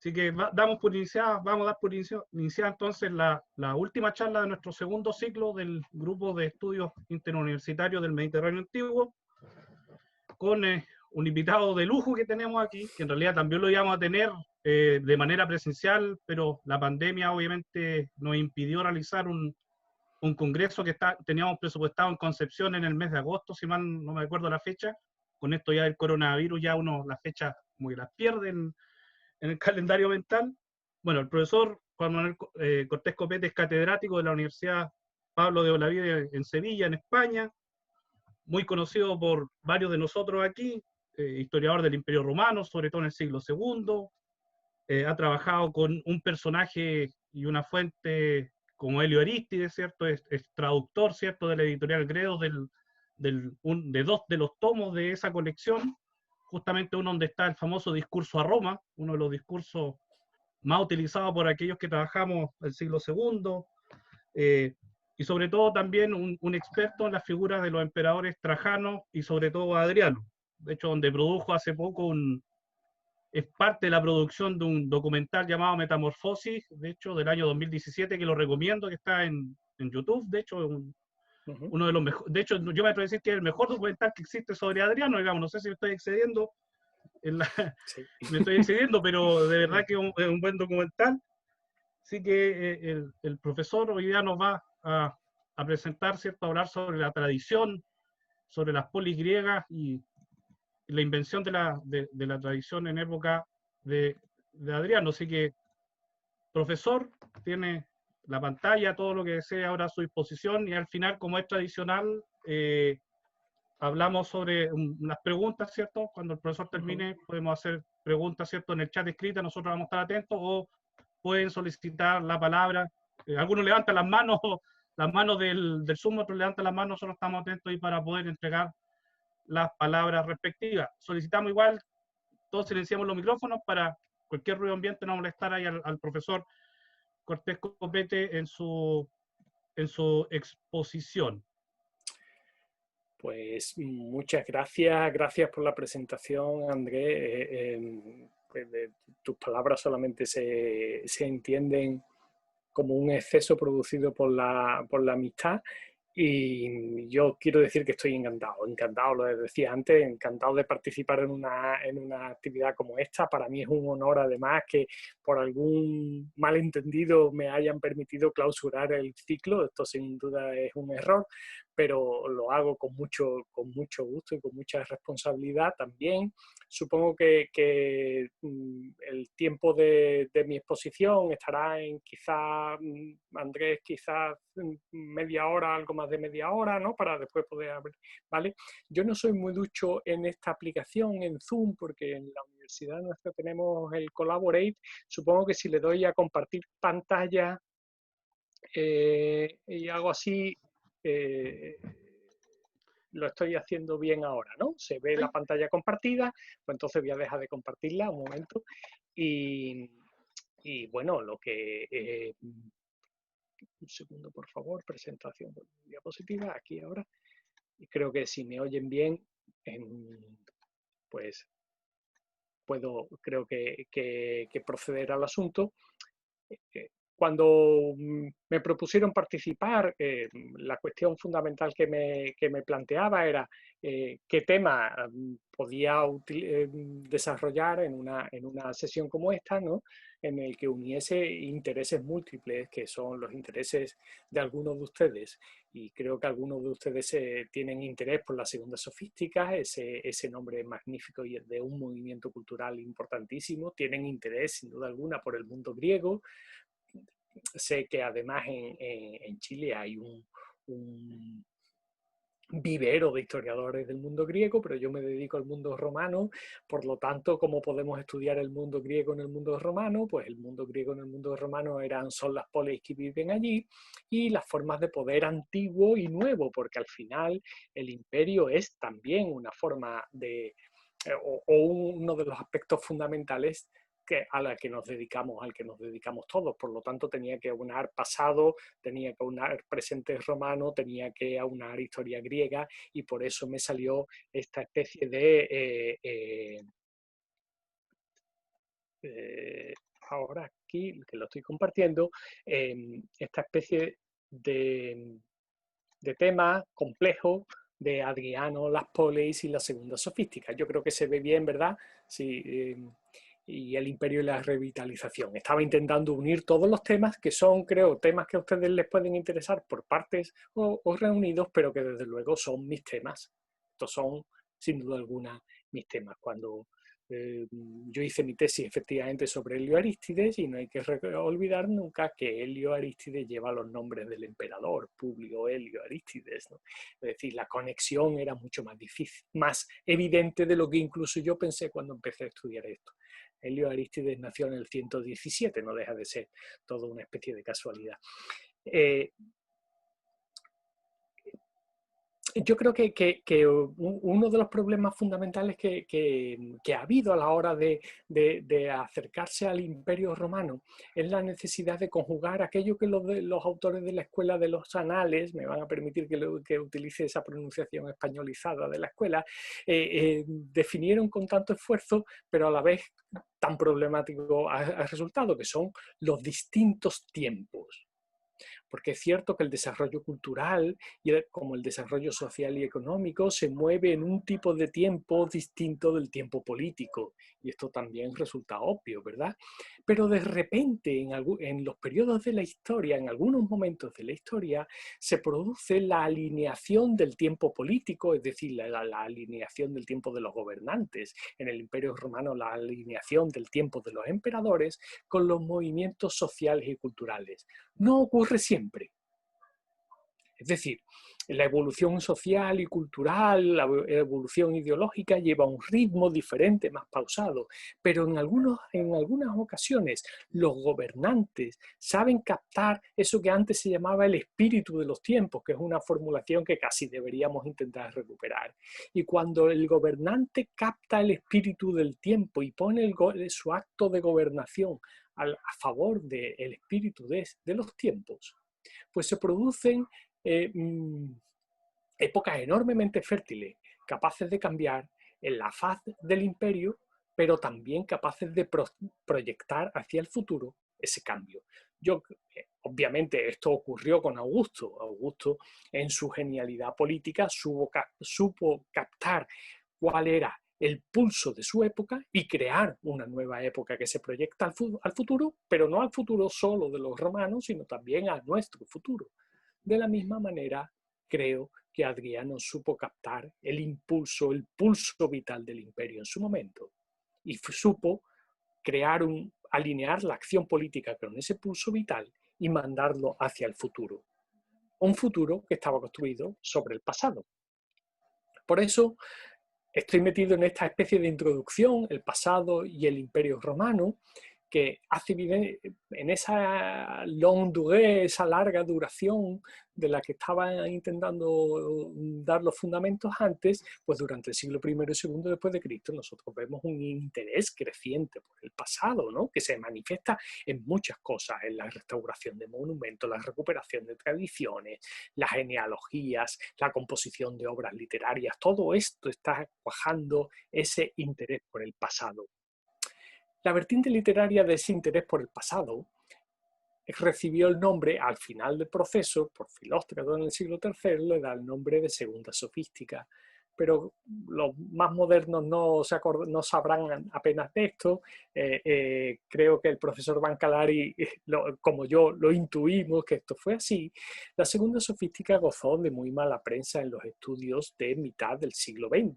Así que damos por iniciada, vamos a dar por iniciada entonces la última charla de nuestro segundo ciclo del Grupo de Estudios Interuniversitarios del Mediterráneo Antiguo, con un invitado de lujo que tenemos aquí, que en realidad también lo íbamos a tener de manera presencial, pero la pandemia obviamente nos impidió realizar un congreso que teníamos presupuestado en Concepción en el mes de agosto, si mal no me acuerdo la fecha. Con esto ya el coronavirus, ya uno las fechas como que las pierde en el calendario mental. Bueno, el profesor Juan Manuel Cortés Copete es catedrático de la Universidad Pablo de Olavide en Sevilla, en España, muy conocido por varios de nosotros aquí, historiador del Imperio Romano, sobre todo en el siglo II, ha trabajado con un personaje y una fuente como Helio Arístides, ¿cierto? Es traductor, ¿cierto?, de la editorial Gredos de dos de los tomos de esa colección, justamente uno donde está el famoso discurso a Roma, uno de los discursos más utilizados por aquellos que trabajamos el siglo II, y sobre todo también un experto en las figuras de los emperadores Trajano y sobre todo Adriano. De hecho, donde produjo hace poco es parte de la producción de un documental llamado Metamorfosis, de hecho, del año 2017, que lo recomiendo, que está en YouTube, de hecho, uno de los mejores, de hecho, yo me atrevo a decir que es el mejor documental que existe sobre Adriano, digamos, no sé si me estoy excediendo, sí. me estoy excediendo, pero de verdad que es un buen documental. Así que el profesor hoy día nos va a presentar, ¿cierto?, a hablar sobre la tradición, sobre las polis griegas y la invención de la tradición en época de Adriano. Así que, profesor, tiene la pantalla, todo lo que desee ahora a su disposición, y al final, como es tradicional, hablamos sobre unas preguntas, ¿cierto? Cuando el profesor termine, podemos hacer preguntas, ¿cierto?, en el chat escrita, nosotros vamos a estar atentos, o pueden solicitar la palabra. Algunos levantan las manos del Zoom, otros levantan las manos, nosotros estamos atentos ahí para poder entregar las palabras respectivas. Solicitamos igual, todos silenciamos los micrófonos para cualquier ruido ambiente no molestar ahí al profesor Cortés Copete en su exposición. Pues muchas gracias, gracias por la presentación, Andrés. Pues tus palabras solamente se entienden como un exceso producido por la amistad, y yo quiero decir que estoy encantado, lo decía antes, encantado de participar en una actividad como esta. Para mí es un honor, además, que por algún malentendido me hayan permitido clausurar el ciclo. Esto sin duda es un error, pero lo hago con mucho gusto y con mucha responsabilidad también. Supongo que el tiempo de mi exposición estará en quizás, Andrés, quizás media hora, algo más de media hora, ¿no? Para después poder abrir, ¿vale? Yo no soy muy ducho en esta aplicación, en Zoom, porque en la universidad nuestra tenemos el Collaborate. Supongo que si le doy a compartir pantalla y hago así, lo estoy haciendo bien ahora, ¿no? Se ve la pantalla compartida, pues entonces voy a dejar de compartirla un momento. Y bueno, lo que... un segundo, por favor, presentación de diapositiva, aquí ahora. Y creo que si me oyen bien, pues puedo, creo que proceder al asunto. Cuando me propusieron participar, la cuestión fundamental que me planteaba era qué tema podía desarrollar en una sesión como esta, ¿no?, en el que uniese intereses múltiples, que son los intereses de algunos de ustedes. Y creo que algunos de ustedes tienen interés por la segunda sofística, ese nombre magnífico y de un movimiento cultural importantísimo. Tienen interés, sin duda alguna, por el mundo griego. Sé que además en Chile hay un vivero de historiadores del mundo griego, pero yo me dedico al mundo romano. Por lo tanto, ¿cómo podemos estudiar el mundo griego en el mundo romano? Pues el mundo griego en el mundo romano son las polis que viven allí, y las formas de poder antiguo y nuevo, porque al final el imperio es también una forma de, o uno de los aspectos fundamentales al que nos dedicamos todos. Por lo tanto, tenía que aunar pasado, tenía que aunar presente romano, tenía que aunar historia griega, y por eso me salió esta especie de ahora aquí, que lo estoy compartiendo, esta especie de tema complejo de Adriano, las polis y la segunda sofística. Yo creo que se ve bien, ¿verdad? Sí, y el imperio y la revitalización. Estaba intentando unir todos los temas que son, creo, temas que a ustedes les pueden interesar por partes o reunidos, pero que desde luego son mis temas. Estos son, sin duda alguna, mis temas. Cuando yo hice mi tesis efectivamente sobre Helio Arístides, y no hay que olvidar nunca que Helio Arístides lleva los nombres del emperador Publio Helio Arístides, ¿no? Es decir, la conexión era mucho más difícil, más evidente de lo que incluso yo pensé cuando empecé a estudiar esto. Helio Arístides nació en el 117, no deja de ser toda una especie de casualidad. Yo creo que uno de los problemas fundamentales que ha habido a la hora de acercarse al Imperio Romano es la necesidad de conjugar aquello que los autores de la escuela de los anales, me van a permitir que utilice esa pronunciación españolizada de la escuela, definieron con tanto esfuerzo, pero a la vez tan problemático ha resultado, que son los distintos tiempos. Porque es cierto que el desarrollo cultural, como el desarrollo social y económico, se mueve en un tipo de tiempo distinto del tiempo político. Y esto también resulta obvio, ¿verdad? Pero de repente, en los periodos de la historia, en algunos momentos de la historia, se produce la alineación del tiempo político, es decir, la alineación del tiempo de los gobernantes. En el Imperio Romano, la alineación del tiempo de los emperadores con los movimientos sociales y culturales. No ocurre siempre. Es decir, la evolución social y cultural, la evolución ideológica lleva un ritmo diferente, más pausado, pero en algunas ocasiones los gobernantes saben captar eso que antes se llamaba el espíritu de los tiempos, que es una formulación que casi deberíamos intentar recuperar. Y cuando el gobernante capta el espíritu del tiempo y pone su acto de gobernación a favor del espíritu de los tiempos, pues se producen épocas enormemente fértiles, capaces de cambiar en la faz del imperio, pero también capaces de proyectar hacia el futuro ese cambio. Obviamente esto ocurrió con Augusto. Augusto, en su genialidad política, supo captar cuál era el pulso de su época y crear una nueva época que se proyecta al futuro, pero no al futuro solo de los romanos, sino también a nuestro futuro. De la misma manera, creo que Adriano supo captar el pulso vital del imperio en su momento y supo alinear la acción política con ese pulso vital y mandarlo hacia el futuro. Un futuro que estaba construido sobre el pasado. Por eso estoy metido en esta especie de introducción, el pasado y el imperio romano, que hace en esa longue durée, esa larga duración de la que estaba intentando dar los fundamentos antes, pues durante el siglo I y II después de Cristo nosotros vemos un interés creciente por el pasado, ¿no? Que se manifiesta en muchas cosas, en la restauración de monumentos, la recuperación de tradiciones, las genealogías, la composición de obras literarias, todo esto está cuajando ese interés por el pasado. La vertiente literaria de ese interés por el pasado recibió el nombre, al final del proceso, por Filóstrato en el siglo III, le da el nombre de segunda sofística. Pero los más modernos no sabrán apenas de esto. Creo que el profesor Bancalari, como yo, lo intuimos que esto fue así. La segunda sofística gozó de muy mala prensa en los estudios de mitad del siglo XX,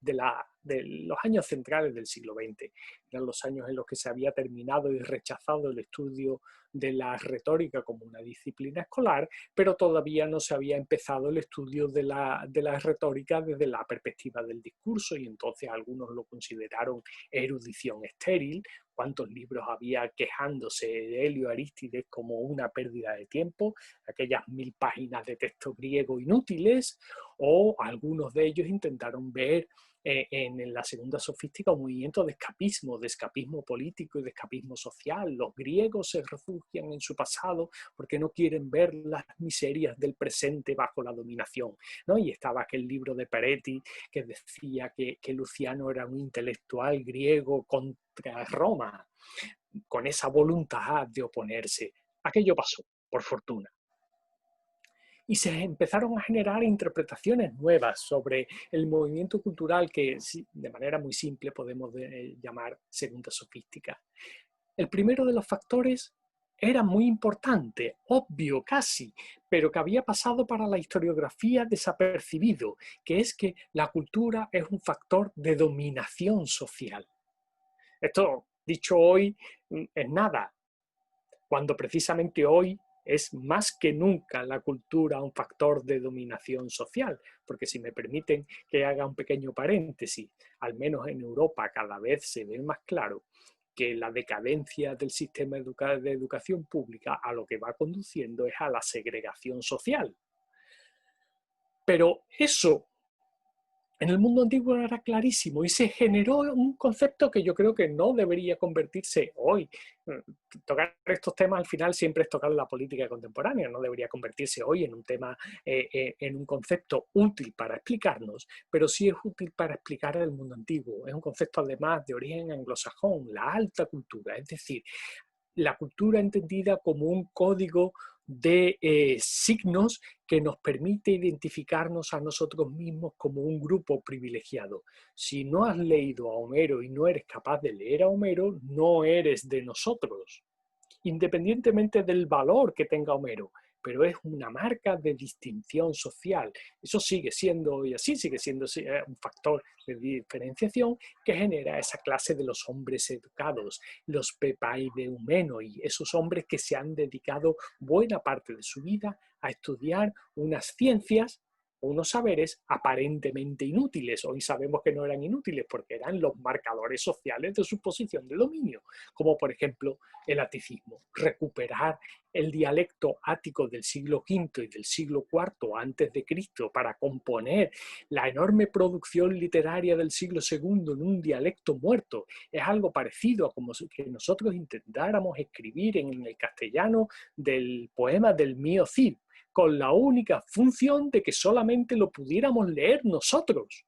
de los años centrales del siglo XX. Eran los años en los que se había terminado y rechazado el estudio de la retórica como una disciplina escolar, pero todavía no se había empezado el estudio de la retórica desde la perspectiva del discurso, y entonces algunos lo consideraron erudición estéril. ¿Cuántos libros había quejándose de Helio Arístides como una pérdida de tiempo? Aquellas 1000 páginas de texto griego inútiles, o algunos de ellos intentaron ver en la segunda sofística un movimiento de escapismo político y de escapismo social. Los griegos se refugian en su pasado porque no quieren ver las miserias del presente bajo la dominación, ¿no? Y estaba aquel libro de Peretti que decía que Luciano era un intelectual griego con contra Roma, con esa voluntad de oponerse. Aquello pasó, por fortuna. Y se empezaron a generar interpretaciones nuevas sobre el movimiento cultural que de manera muy simple podemos llamar segunda sofística. El primero de los factores era muy importante, obvio casi, pero que había pasado para la historiografía desapercibido, que es que la cultura es un factor de dominación social. Esto, dicho hoy, es nada, cuando precisamente hoy es más que nunca la cultura un factor de dominación social, porque si me permiten que haga un pequeño paréntesis, al menos en Europa cada vez se ve más claro que la decadencia del sistema de educación pública a lo que va conduciendo es a la segregación social. Pero eso en el mundo antiguo era clarísimo y se generó un concepto que yo creo que no debería convertirse hoy. Tocar estos temas al final siempre es tocar la política contemporánea, no debería convertirse hoy en un tema, en un concepto útil para explicarnos, pero sí es útil para explicar el mundo antiguo. Es un concepto además de origen anglosajón, la alta cultura, es decir, la cultura entendida como un código de signos que nos permite identificarnos a nosotros mismos como un grupo privilegiado. Si no has leído a Homero y no eres capaz de leer a Homero, no eres de nosotros, independientemente del valor que tenga Homero, pero es una marca de distinción social. Eso sigue siendo, y así sigue siendo un factor de diferenciación que genera esa clase de los hombres educados, los pepaideumενoi, esos hombres que se han dedicado buena parte de su vida a estudiar unas ciencias o unos saberes aparentemente inútiles. Hoy sabemos que no eran inútiles porque eran los marcadores sociales de su posición de dominio, como por ejemplo el aticismo, recuperar el dialecto ático del siglo V y del siglo IV antes de Cristo para componer la enorme producción literaria del siglo II en un dialecto muerto. Es algo parecido a como que nosotros intentáramos escribir en el castellano del poema del mío Cid, con la única función de que solamente lo pudiéramos leer nosotros.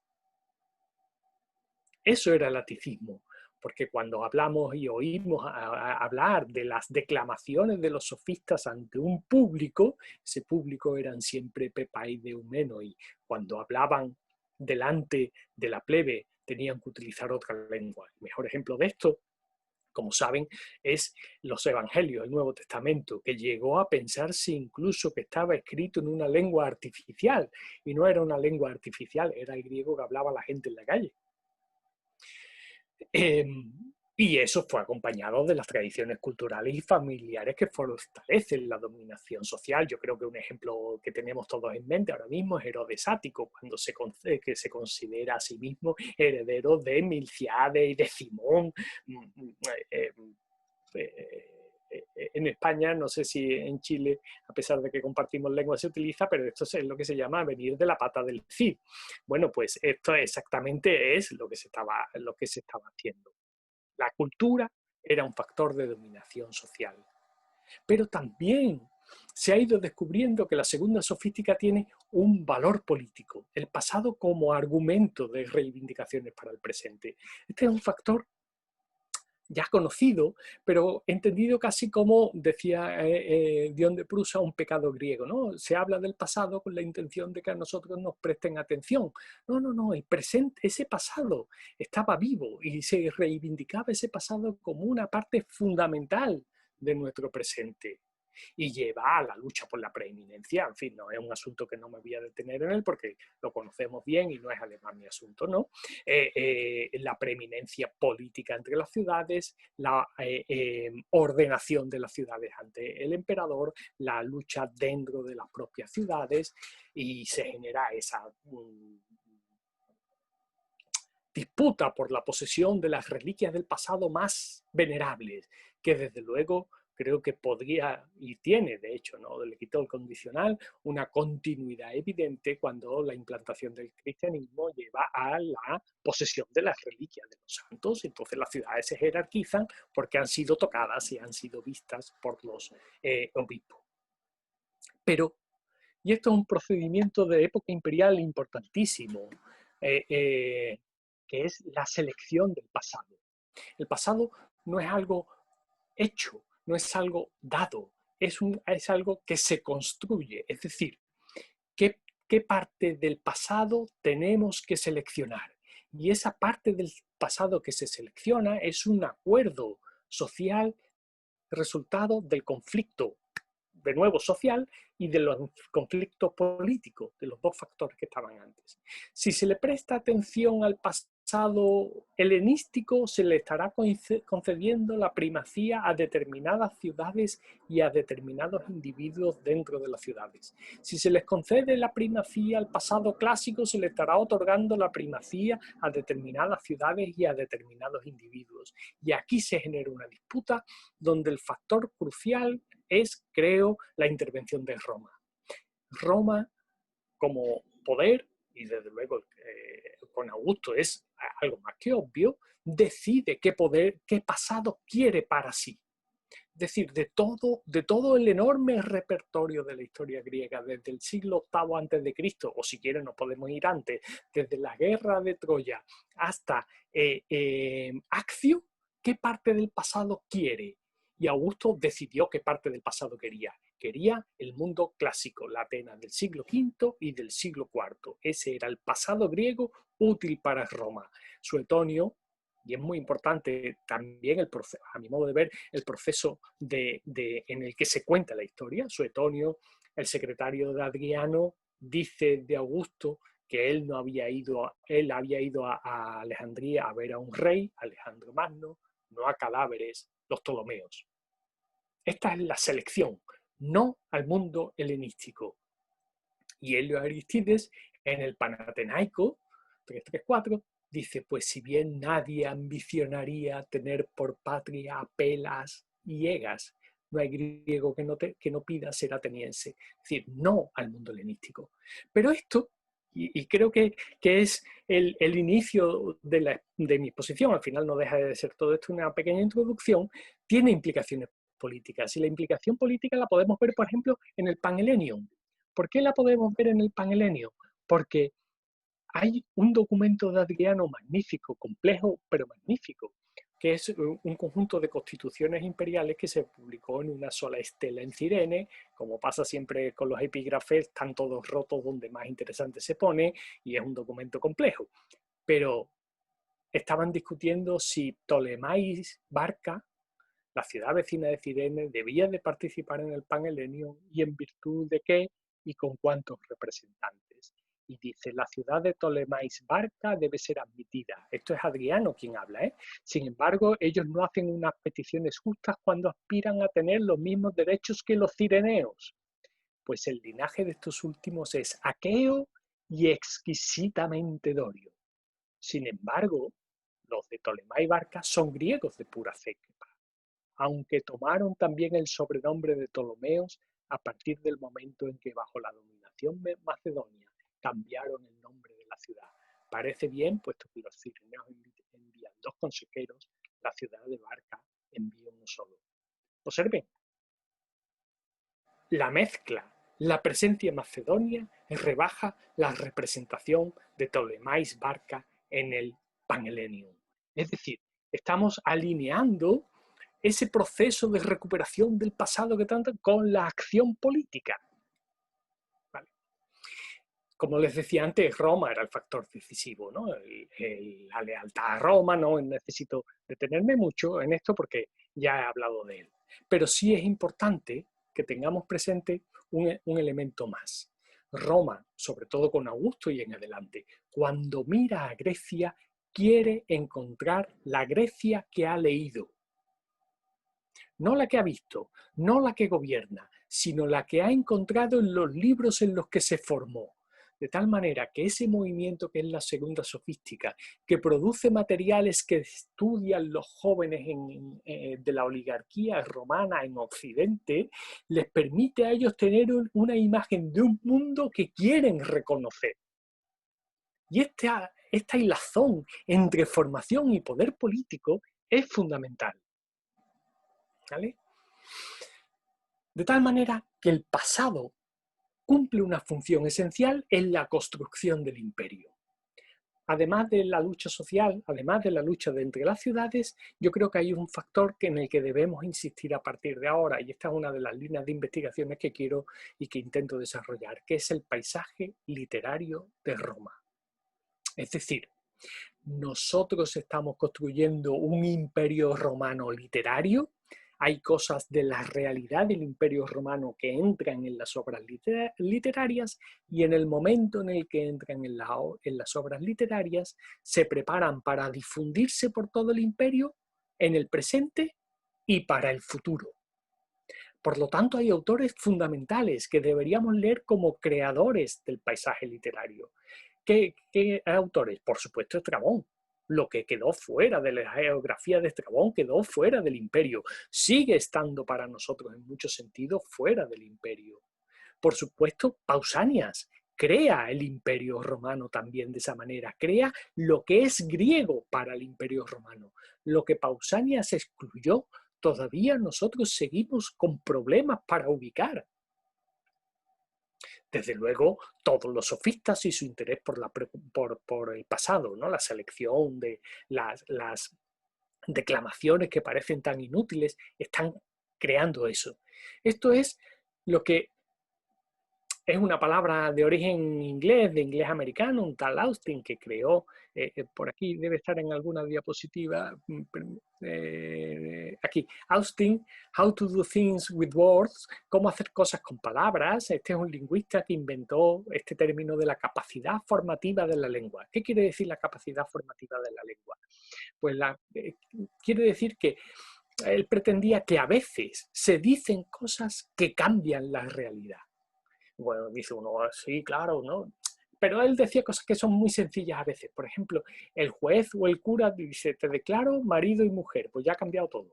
Eso era el aticismo, porque cuando hablamos y oímos hablar de las declamaciones de los sofistas ante un público, ese público eran siempre pepaideummenoi. Cuando hablaban delante de la plebe tenían que utilizar otra lengua. El mejor ejemplo de esto, como saben, es los evangelios, el Nuevo Testamento, que llegó a pensarse incluso que estaba escrito en una lengua artificial, y no era una lengua artificial, era el griego que hablaba la gente en la calle. Y eso fue acompañado de las tradiciones culturales y familiares que fortalecen la dominación social. Yo creo que un ejemplo que tenemos todos en mente ahora mismo es Herodes Ático, cuando que se considera a sí mismo heredero de Milciades y de Cimón. En España, no sé si en Chile, a pesar de que compartimos lengua, se utiliza, pero esto es lo que se llama venir de la pata del Cid. Bueno, pues esto exactamente es lo que se estaba haciendo. La cultura era un factor de dominación social. Pero también se ha ido descubriendo que la segunda sofística tiene un valor político, el pasado como argumento de reivindicaciones para el presente. Este es un factor ya conocido, pero entendido casi como, decía Dion de Prusa, un pecado griego, ¿no? Se habla del pasado con la intención de que a nosotros nos presten atención. No, no, no, el presente, ese pasado estaba vivo y se reivindicaba ese pasado como una parte fundamental de nuestro presente. Y lleva a la lucha por la preeminencia. En fin, no es un asunto que no me voy a detener en él porque lo conocemos bien y no es además mi asunto, ¿no? La preeminencia política entre las ciudades, la ordenación de las ciudades ante el emperador, la lucha dentro de las propias ciudades, y se genera esa disputa por la posesión de las reliquias del pasado más venerables, que desde luego creo que podría, y tiene de hecho, ¿no?, le quitó el condicional, una continuidad evidente cuando la implantación del cristianismo lleva a la posesión de las reliquias de los santos. Entonces las ciudades se jerarquizan porque han sido tocadas y han sido vistas por los obispos. Pero, y esto es un procedimiento de época imperial importantísimo, que es la selección del pasado. El pasado no es algo hecho, no es algo dado, es algo que se construye. Es decir, ¿qué parte del pasado tenemos que seleccionar? Y esa parte del pasado que se selecciona es un acuerdo social resultado del conflicto, de nuevo social, y de los conflictos políticos, de los dos factores que estaban antes. Si se le presta atención al pasado helenístico, se le estará concediendo la primacía a determinadas ciudades y a determinados individuos dentro de las ciudades. Si se les concede la primacía al pasado clásico, se le estará otorgando la primacía a determinadas ciudades y a determinados individuos. Y aquí se genera una disputa donde el factor crucial es, creo, la intervención de Roma. Roma, como poder, y desde luego con Augusto es algo más que obvio, decide qué poder, qué pasado quiere para sí. Es decir, de todo el enorme repertorio de la historia griega, desde el siglo VIII a.C., o si quieren nos podemos ir antes, desde la guerra de Troya hasta Accio, ¿qué parte del pasado quiere? Y Augusto decidió qué parte del pasado quería. Quería el mundo clásico, la Atenas del siglo V y del siglo IV. Ese era el pasado griego útil para Roma. Suetonio, y es muy importante también, a mi modo de ver, el proceso en el que se cuenta la historia. Suetonio, el secretario de Adriano, dice de Augusto que él había ido a Alejandría a ver a un rey, Alejandro Magno, no a cadáveres, los Ptolomeos. Esta es la selección, no al mundo helenístico. Y Helio Aristides, en el Panatenaico 334, dice, pues si bien nadie ambicionaría tener por patria a Pelas y Egas, no hay griego que no pida ser ateniense. Es decir, no al mundo helenístico. Pero esto, y creo que es el inicio de mi exposición, al final no deja de ser todo esto una pequeña introducción, tiene implicaciones políticas. Y la implicación política la podemos ver, por ejemplo, en el Panhellenium. ¿Por qué la podemos ver en el Panhellenium? Porque hay un documento de Adriano magnífico, complejo, pero magnífico, que es un conjunto de constituciones imperiales que se publicó en una sola estela en Cirene. Como pasa siempre con los epígrafes, están todos rotos donde más interesante se pone, y es un documento complejo. Pero estaban discutiendo si Ptolemaís Barca, la ciudad vecina de Cirene, debía de participar en el Panhellenium y en virtud de qué y con cuántos representantes. Y dice, la ciudad de Ptolemaís Barca debe ser admitida. Esto es Adriano quien habla, ¿eh? Sin embargo, ellos no hacen unas peticiones justas cuando aspiran a tener los mismos derechos que los cireneos. Pues el linaje de estos últimos es aqueo y exquisitamente dorio. Sin embargo, los de Ptolemaís Barca son griegos de pura cepa, aunque tomaron también el sobrenombre de Ptolomeos a partir del momento en que bajo la dominación macedonia cambiaron el nombre de la ciudad. Parece bien, puesto que los cireneos envían dos consejeros, la ciudad de Barca envía uno solo. Observen, la mezcla, la presencia macedonia rebaja la representación de Ptolemaís Barca en el Panhellenium. Es decir, estamos alineando ese proceso de recuperación del pasado que tanto con la acción política. ¿Vale? Como les decía antes, Roma era el factor decisivo, ¿no? La lealtad a Roma, no necesito detenerme mucho en esto porque ya he hablado de él. Pero sí es importante que tengamos presente un elemento más. Roma, sobre todo con Augusto y en adelante, cuando mira a Grecia, quiere encontrar la Grecia que ha leído. No la que ha visto, no la que gobierna, sino la que ha encontrado en los libros en los que se formó. De tal manera que ese movimiento que es la segunda sofística, que produce materiales que estudian los jóvenes de la oligarquía romana en Occidente, les permite a ellos tener una imagen de un mundo que quieren reconocer. Y esta hilazón entre formación y poder político es fundamental. ¿Vale? De tal manera que el pasado cumple una función esencial en la construcción del imperio. además de la lucha social, además de la lucha de entre las ciudades, yo creo que hay un factor en el que debemos insistir a partir de ahora, y esta es una de las líneas de investigaciones que quiero y que intento desarrollar, que es el paisaje literario de Roma. Es decir, nosotros estamos construyendo un imperio romano literario. Hay cosas de la realidad del imperio romano que entran en las obras literarias y en el momento en el que entran en las obras literarias se preparan para difundirse por todo el imperio en el presente y para el futuro. Por lo tanto, hay autores fundamentales que deberíamos leer como creadores del paisaje literario. ¿Qué autores? Por supuesto, Estrabón. Lo que quedó fuera de la geografía de Estrabón quedó fuera del imperio. Sigue estando para nosotros en muchos sentidos fuera del imperio. Por supuesto, Pausanias crea el imperio romano también de esa manera. Crea lo que es griego para el imperio romano. Lo que Pausanias excluyó, todavía nosotros seguimos con problemas para ubicar. Desde luego, todos los sofistas y su interés por el pasado, ¿no? La selección de las declamaciones que parecen tan inútiles, están creando eso. Esto es lo que es una palabra de origen inglés, de inglés americano, un tal Austin que creó, por aquí debe estar en alguna diapositiva, aquí, Austin, How to do things with words, cómo hacer cosas con palabras. Este es un lingüista que inventó este término de la capacidad formativa de la lengua. ¿Qué quiere decir la capacidad formativa de la lengua? Pues quiere decir que él pretendía que a veces se dicen cosas que cambian la realidad. Bueno, dice uno, sí, claro, ¿no? Pero él decía cosas que son muy sencillas a veces. Por ejemplo, el juez o el cura dice, te declaro marido y mujer. Pues ya ha cambiado todo.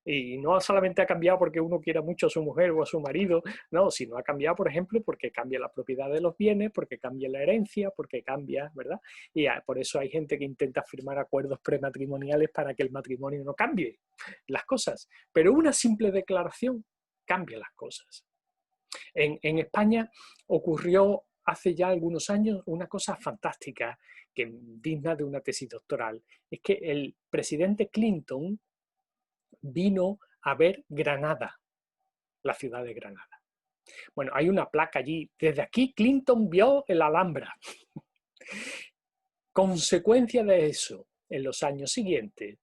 Y no solamente ha cambiado porque uno quiera mucho a su mujer o a su marido, no, sino ha cambiado, por ejemplo, porque cambia la propiedad de los bienes, porque cambia la herencia, porque cambia, ¿verdad? Y por eso hay gente que intenta firmar acuerdos prematrimoniales para que el matrimonio no cambie las cosas. Pero una simple declaración cambia las cosas. En España ocurrió hace ya algunos años una cosa fantástica, que digna de una tesis doctoral. Es que el presidente Clinton vino a ver Granada, la ciudad de Granada. Bueno, hay una placa allí. Desde aquí Clinton vio el Alhambra. Consecuencia de eso, en los años siguientes,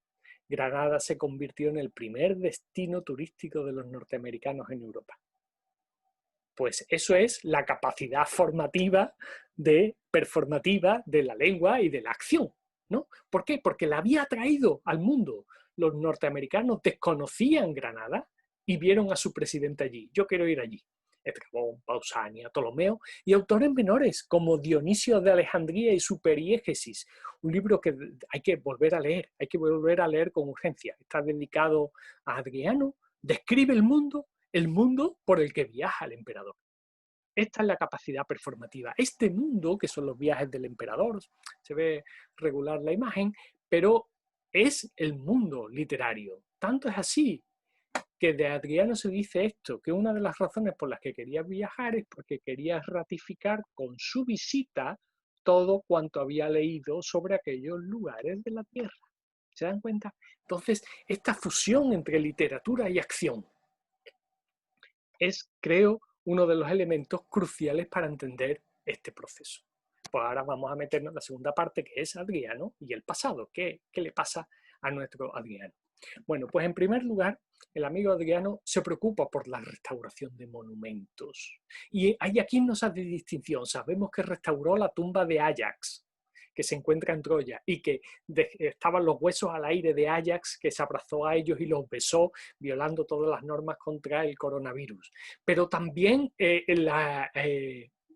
Granada se convirtió en el primer destino turístico de los norteamericanos en Europa. Pues eso es la capacidad performativa de la lengua y de la acción, ¿no? ¿Por qué? Porque la había traído al mundo. Los norteamericanos desconocían Granada y vieron a su presidente allí. Yo quiero ir allí. Estrabón, Pausania, Ptolomeo y autores menores como Dionisio de Alejandría y su Periégesis, un libro que hay que volver a leer con urgencia. Está dedicado a Adriano, describe el mundo por el que viaja el emperador. Esta es la capacidad performativa. Este mundo, que son los viajes del emperador, se ve regular la imagen, pero es el mundo literario. Tanto es así que de Adriano se dice esto, que una de las razones por las que quería viajar es porque quería ratificar con su visita todo cuanto había leído sobre aquellos lugares de la tierra. ¿Se dan cuenta? Entonces, esta fusión entre literatura y acción es, creo, uno de los elementos cruciales para entender este proceso. Pues ahora vamos a meternos en la segunda parte, que es Adriano y el pasado. ¿Qué le pasa a nuestro Adriano? Bueno, pues en primer lugar, el amigo Adriano se preocupa por la restauración de monumentos. Y hay aquí nos hace distinción. Sabemos que restauró la tumba de Áyax, que se encuentra en Troya, y que estaban los huesos al aire de Áyax, que se abrazó a ellos y los besó, violando todas las normas contra el coronavirus. Pero también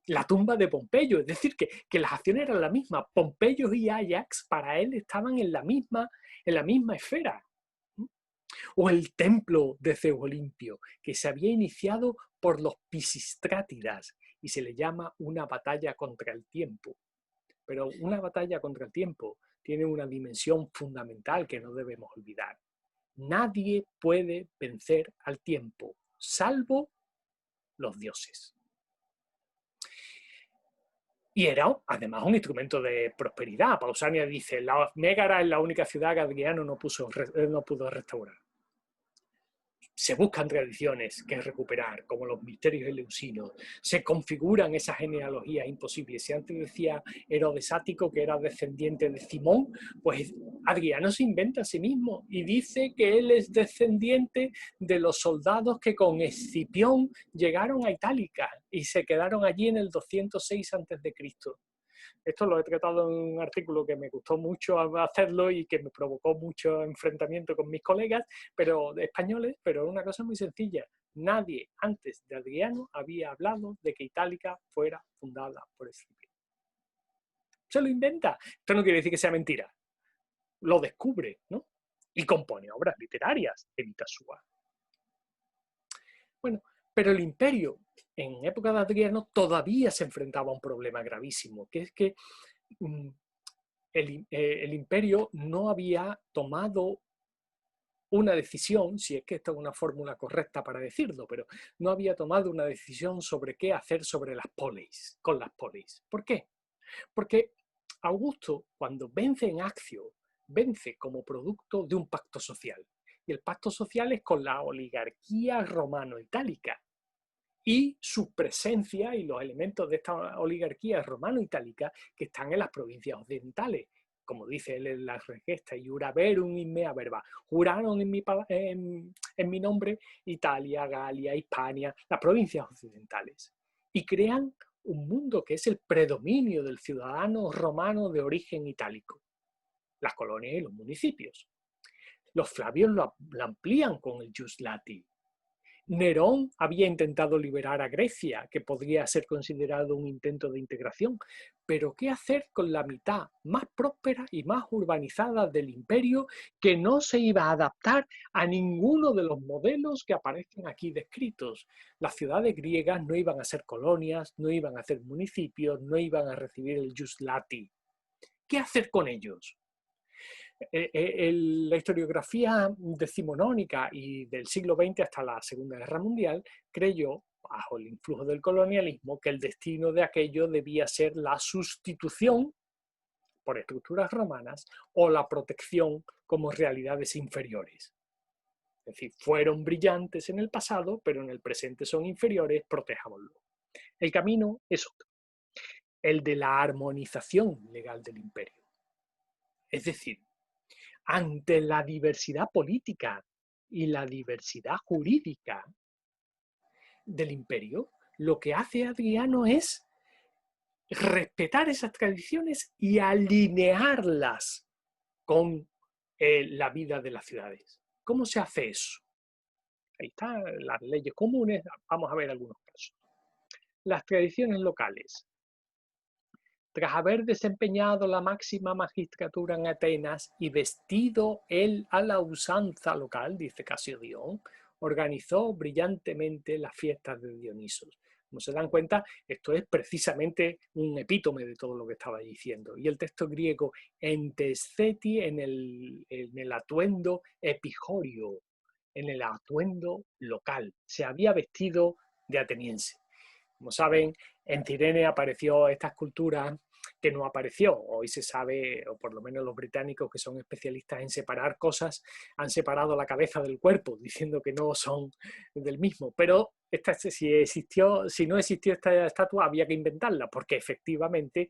la tumba de Pompeyo, es decir, que las acciones eran la misma. Pompeyo y Áyax para él estaban en la misma esfera. O el templo de Zeus Olimpio, que se había iniciado por los Pisistrátidas y se le llama una batalla contra el tiempo. Pero una batalla contra el tiempo tiene una dimensión fundamental que no debemos olvidar. Nadie puede vencer al tiempo, salvo los dioses. Y era además un instrumento de prosperidad. Pausanias dice, la Mégara es la única ciudad que Adriano no pudo restaurar. Se buscan tradiciones que recuperar, como los misterios eleusinos. Se configuran esas genealogías imposibles. Si antes decía Herodes Ático que era descendiente de Cimón, pues Adriano se inventa a sí mismo y dice que él es descendiente de los soldados que con Escipión llegaron a Itálica y se quedaron allí en el 206 a.C. Esto lo he tratado en un artículo que me gustó mucho hacerlo y que me provocó mucho enfrentamiento con mis colegas, pero españoles, pero es una cosa muy sencilla. Nadie antes de Adriano había hablado de que Itálica fuera fundada por Escipión. Se lo inventa. Esto no quiere decir que sea mentira. Lo descubre, ¿no? Y compone obras literarias en Itasúa. Bueno, pero el imperio en época de Adriano todavía se enfrentaba a un problema gravísimo, que es que el imperio no había tomado una decisión, si es que esta es una fórmula correcta para decirlo, pero no había tomado una decisión sobre qué hacer sobre las polis, con las polis. ¿Por qué? Porque Augusto, cuando vence en Accio, vence como producto de un pacto social. Y el pacto social es con la oligarquía romano-itálica. Y su presencia y los elementos de esta oligarquía romano-itálica que están en las provincias occidentales. Como dice él en la Regesta, iura verum in mea verba, juraron en mi nombre Italia, Galia, Hispania, las provincias occidentales. Y crean un mundo que es el predominio del ciudadano romano de origen itálico, las colonias y los municipios. Los Flavios lo amplían con el Jus Lati. Nerón había intentado liberar a Grecia, que podría ser considerado un intento de integración, pero ¿qué hacer con la mitad más próspera y más urbanizada del imperio que no se iba a adaptar a ninguno de los modelos que aparecen aquí descritos? Las ciudades griegas no iban a ser colonias, no iban a ser municipios, no iban a recibir el Jus Lati. ¿Qué hacer con ellos? La historiografía decimonónica y del siglo XX hasta la Segunda Guerra Mundial creyó, bajo el influjo del colonialismo, que el destino de aquello debía ser la sustitución por estructuras romanas o la protección como realidades inferiores. Es decir, fueron brillantes en el pasado, pero en el presente son inferiores, protejámoslo. El camino es otro, el de la armonización legal del imperio. Es decir, ante la diversidad política y la diversidad jurídica del imperio, lo que hace Adriano es respetar esas tradiciones y alinearlas con la vida de las ciudades. ¿Cómo se hace eso? Ahí están las leyes comunes, vamos a ver algunos casos. Las tradiciones locales. Tras haber desempeñado la máxima magistratura en Atenas y vestido él a la usanza local, dice Casiodón, organizó brillantemente las fiestas de Dionisos. Como se dan cuenta, esto es precisamente un epítome de todo lo que estaba diciendo. Y el texto griego entestheti en el atuendo epijorio, en el atuendo local. Se había vestido de ateniense. Como saben, en Cirene apareció esta escultura que no apareció. Hoy se sabe, o por lo menos los británicos que son especialistas en separar cosas, han separado la cabeza del cuerpo, diciendo que no son del mismo. Pero si no existió esta estatua, había que inventarla, porque efectivamente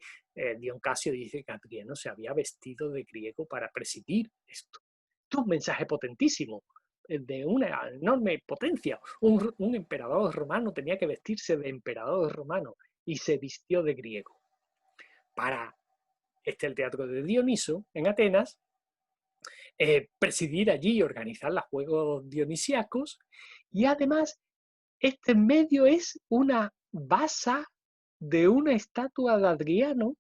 Dion Casio dice que Adriano se había vestido de griego para presidir esto. Esto es un mensaje potentísimo, de una enorme potencia. Un emperador romano tenía que vestirse de emperador romano y se vistió de griego. Para el teatro de Dioniso en Atenas, presidir allí y organizar los juegos dionisíacos, y además este medio es una base de una estatua de Adriano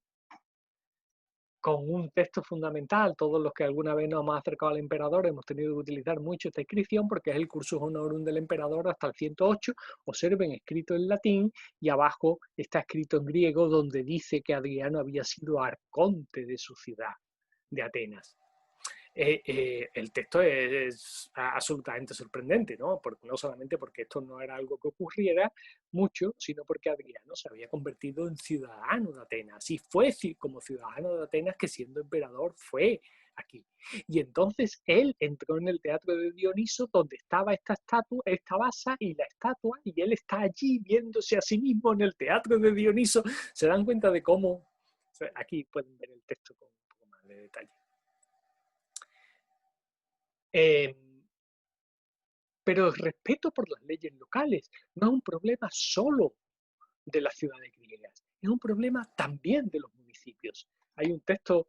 con un texto fundamental. Todos los que alguna vez nos hemos acercado al emperador hemos tenido que utilizar mucho esta inscripción porque es el Cursus Honorum del emperador hasta el 108. Observen, escrito en latín, y abajo está escrito en griego, donde dice que Adriano había sido arconte de su ciudad, de Atenas. el texto es absolutamente sorprendente, ¿no? Porque, no solamente porque esto no era algo que ocurriera mucho, sino porque Adriano se había convertido en ciudadano de Atenas y fue como ciudadano de Atenas que siendo emperador fue aquí. Y entonces él entró en el teatro de Dioniso donde estaba esta estatua, esta basa y la estatua, y él está allí viéndose a sí mismo en el teatro de Dioniso. ¿Se dan cuenta de cómo? Aquí pueden ver el texto con un poco más de detalle. Pero el respeto por las leyes locales no es un problema solo de las ciudades griegas, es un problema también de los municipios. Hay un texto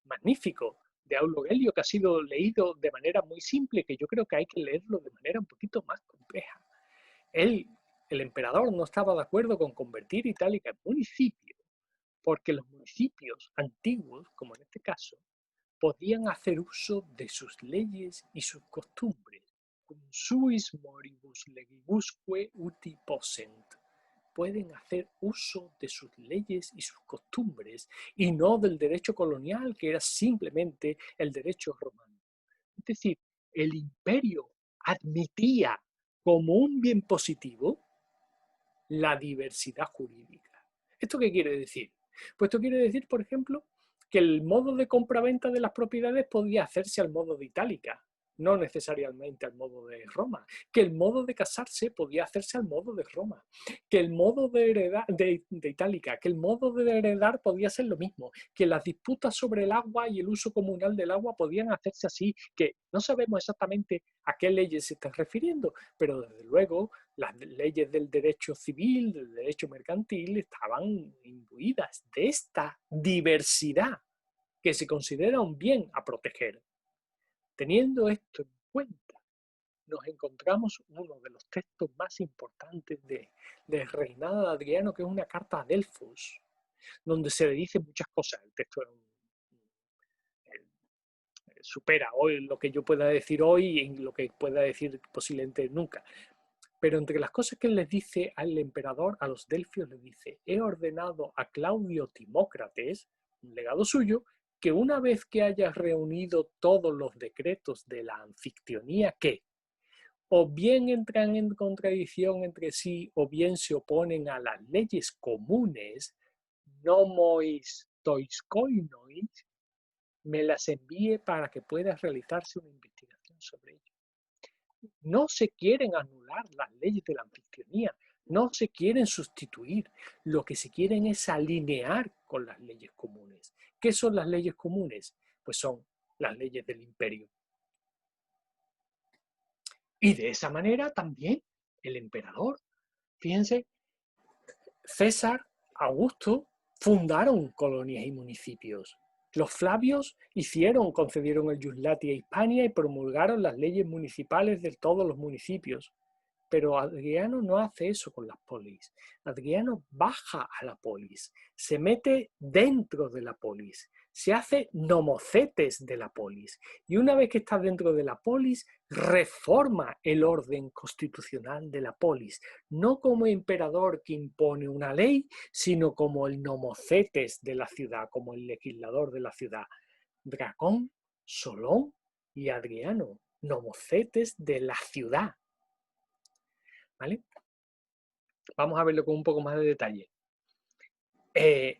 magnífico de Aulo Gelio que ha sido leído de manera muy simple, que yo creo que hay que leerlo de manera un poquito más compleja. El emperador no estaba de acuerdo con convertir Itálica en municipio, porque los municipios antiguos, como en este caso, podían hacer uso de sus leyes y sus costumbres. Cum suis moribus legibusque uti possent. Pueden hacer uso de sus leyes y sus costumbres y no del derecho colonial, que era simplemente el derecho romano. Es decir, el imperio admitía como un bien positivo la diversidad jurídica. ¿Esto qué quiere decir? Pues esto quiere decir, por ejemplo, que el modo de compraventa de las propiedades podía hacerse al modo de Itálica, no necesariamente al modo de Roma, que el modo de casarse podía hacerse al modo de Roma, que el modo de heredar de Itálica, que el modo de heredar podía ser lo mismo, que las disputas sobre el agua y el uso comunal del agua podían hacerse así, que no sabemos exactamente a qué leyes se están refiriendo, pero desde luego las leyes del derecho civil, del derecho mercantil, estaban imbuidas de esta diversidad que se considera un bien a proteger. Teniendo esto en cuenta, nos encontramos uno de los textos más importantes del reinado de Adriano, que es una carta a Delfos, donde se le dicen muchas cosas. El texto supera hoy lo que yo pueda decir hoy y lo que pueda decir posiblemente nunca. Pero entre las cosas que les dice al emperador, a los delfios, les dice: he ordenado a Claudio Timócrates, un legado suyo, que una vez que hayas reunido todos los decretos de la anfictionía, que o bien entran en contradicción entre sí, o bien se oponen a las leyes comunes, nomois toiskoinois, me las envíe para que pueda realizarse una investigación sobre ello. No se quieren anular las leyes de la anfictionía, no se quieren sustituir, lo que se quieren es alinear con las leyes comunes. ¿Qué son las leyes comunes? Pues son las leyes del imperio. Y de esa manera también el emperador, fíjense, César, Augusto, fundaron colonias y municipios. Los Flavios concedieron el Ius Lati a Hispania y promulgaron las leyes municipales de todos los municipios. Pero Adriano no hace eso con las polis. Adriano baja a la polis, se mete dentro de la polis, se hace nomocetes de la polis. Y una vez que está dentro de la polis, reforma el orden constitucional de la polis. No como emperador que impone una ley, sino como el nomocetes de la ciudad, como el legislador de la ciudad. Dracón, Solón y Adriano, nomocetes de la ciudad. ¿Vale? Vamos a verlo con un poco más de detalle.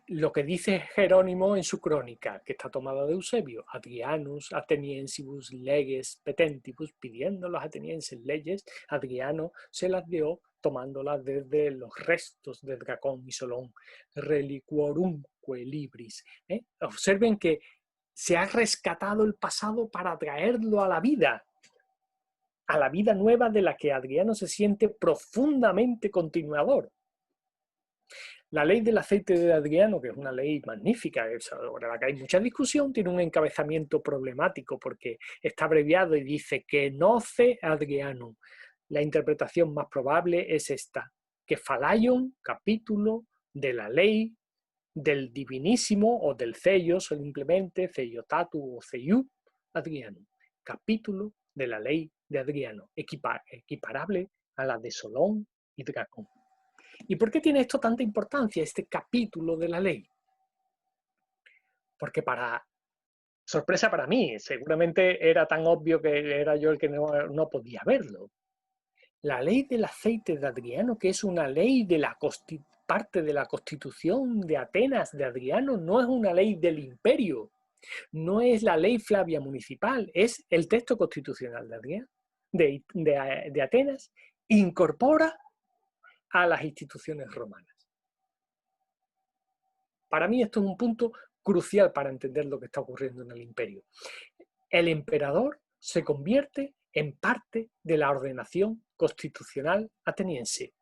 Lo que dice Jerónimo en su crónica, que está tomada de Eusebio: Adrianus ateniensibus leges petentibus, pidiendo a los atenienses leyes, Adriano se las dio tomándolas desde los restos de Dracón y Solón, reliquorumque libris. Observen que se ha rescatado el pasado para traerlo a la vida nueva de la que Adriano se siente profundamente continuador. La ley del aceite de Adriano, que es una ley magnífica, sobre la que hay mucha discusión, tiene un encabezamiento problemático porque está abreviado y dice que noce Adriano. La interpretación más probable es esta: que falaion, capítulo de la ley del divinísimo o del ceio, simplemente ceiotatu o ceiu Adriano, capítulo de la ley de Adriano, equiparable a la de Solón y Dracón. ¿Y por qué tiene esto tanta importancia, este capítulo de la ley? Porque para Sorpresa para mí, seguramente era tan obvio que era yo el que no podía verlo. La ley del aceite de Adriano, que es una ley de la parte de la Constitución de Atenas de Adriano, no es una ley del imperio, no es la ley Flavia municipal, es el texto constitucional de Adriano, de Atenas, incorpora a las instituciones romanas. Para mí esto es un punto crucial para entender lo que está ocurriendo en el imperio. El emperador se convierte en parte de la ordenación constitucional ateniense.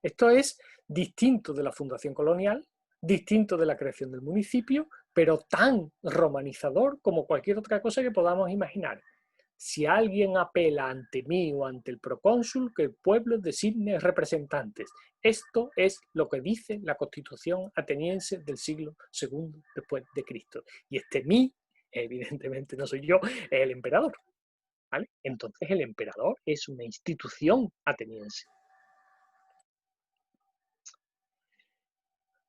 Esto es distinto de la fundación colonial, distinto de la creación del municipio, pero tan romanizador como cualquier otra cosa que podamos imaginar. Si alguien apela ante mí o ante el procónsul, que el pueblo designe representantes. Esto es lo que dice la Constitución ateniense del siglo II después de Cristo. Y este mí, evidentemente no soy yo, es el emperador. ¿Vale? Entonces el emperador es una institución ateniense.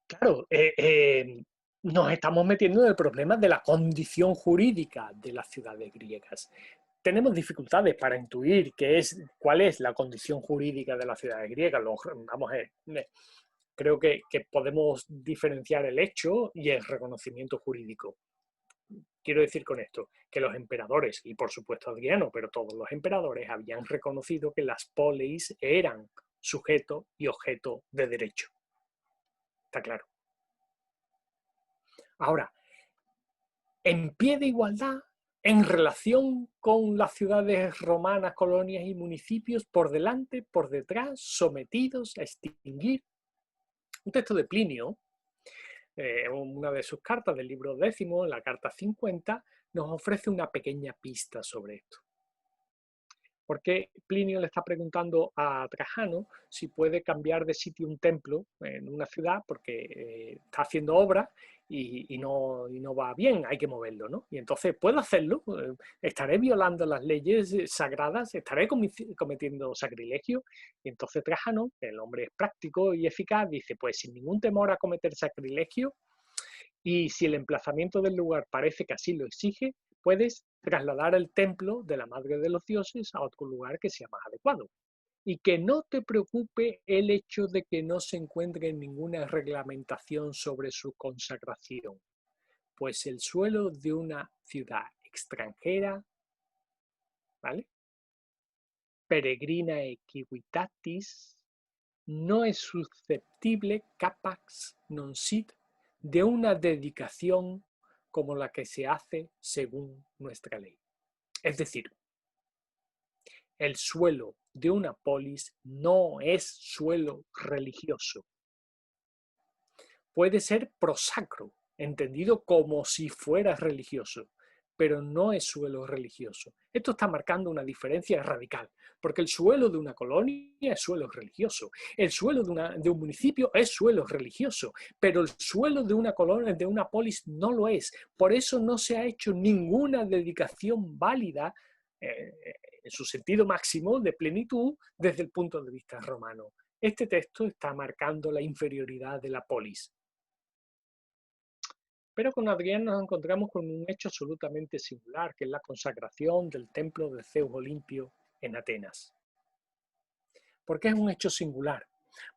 Claro, nos estamos metiendo en el problema de la condición jurídica de las ciudades griegas. Tenemos dificultades para intuir cuál es la condición jurídica de las ciudades griegas. Creo que podemos diferenciar el hecho y el reconocimiento jurídico. Quiero decir con esto que los emperadores, y por supuesto Adriano, pero todos los emperadores habían reconocido que las polis eran sujeto y objeto de derecho. Está claro. Ahora, en pie de igualdad, en relación con las ciudades romanas, colonias y municipios, por delante, por detrás, sometidos a extinguir. Un texto de Plinio, una de sus cartas del libro 10, en la carta 50, nos ofrece una pequeña pista sobre esto. Porque Plinio le está preguntando a Trajano si puede cambiar de sitio un templo en una ciudad porque está haciendo obra y no va bien, hay que moverlo, ¿no? Y entonces, ¿puedo hacerlo? ¿Estaré violando las leyes sagradas? ¿Estaré cometiendo sacrilegio? Y entonces Trajano, el hombre es práctico y eficaz, dice, pues sin ningún temor a cometer sacrilegio, y si el emplazamiento del lugar parece que así lo exige, puedes trasladar el templo de la Madre de los Dioses a otro lugar que sea más adecuado. Y que no te preocupe el hecho de que no se encuentre ninguna reglamentación sobre su consagración, pues el suelo de una ciudad extranjera, ¿vale? Peregrina equivitatis, no es susceptible, capax non sit, de una dedicación como la que se hace según nuestra ley. Es decir, el suelo de una polis no es suelo religioso. Puede ser prosacro, entendido como si fuera religioso, pero no es suelo religioso. Esto está marcando una diferencia radical, porque el suelo de una colonia es suelo religioso, el suelo de un municipio es suelo religioso, pero el suelo de una colonia, de una polis, no lo es. Por eso no se ha hecho ninguna dedicación válida en su sentido máximo de plenitud desde el punto de vista romano. Este texto está marcando la inferioridad de la polis. Pero con Adriano nos encontramos con un hecho absolutamente singular, que es la consagración del templo de Zeus Olimpio en Atenas. ¿Por qué es un hecho singular?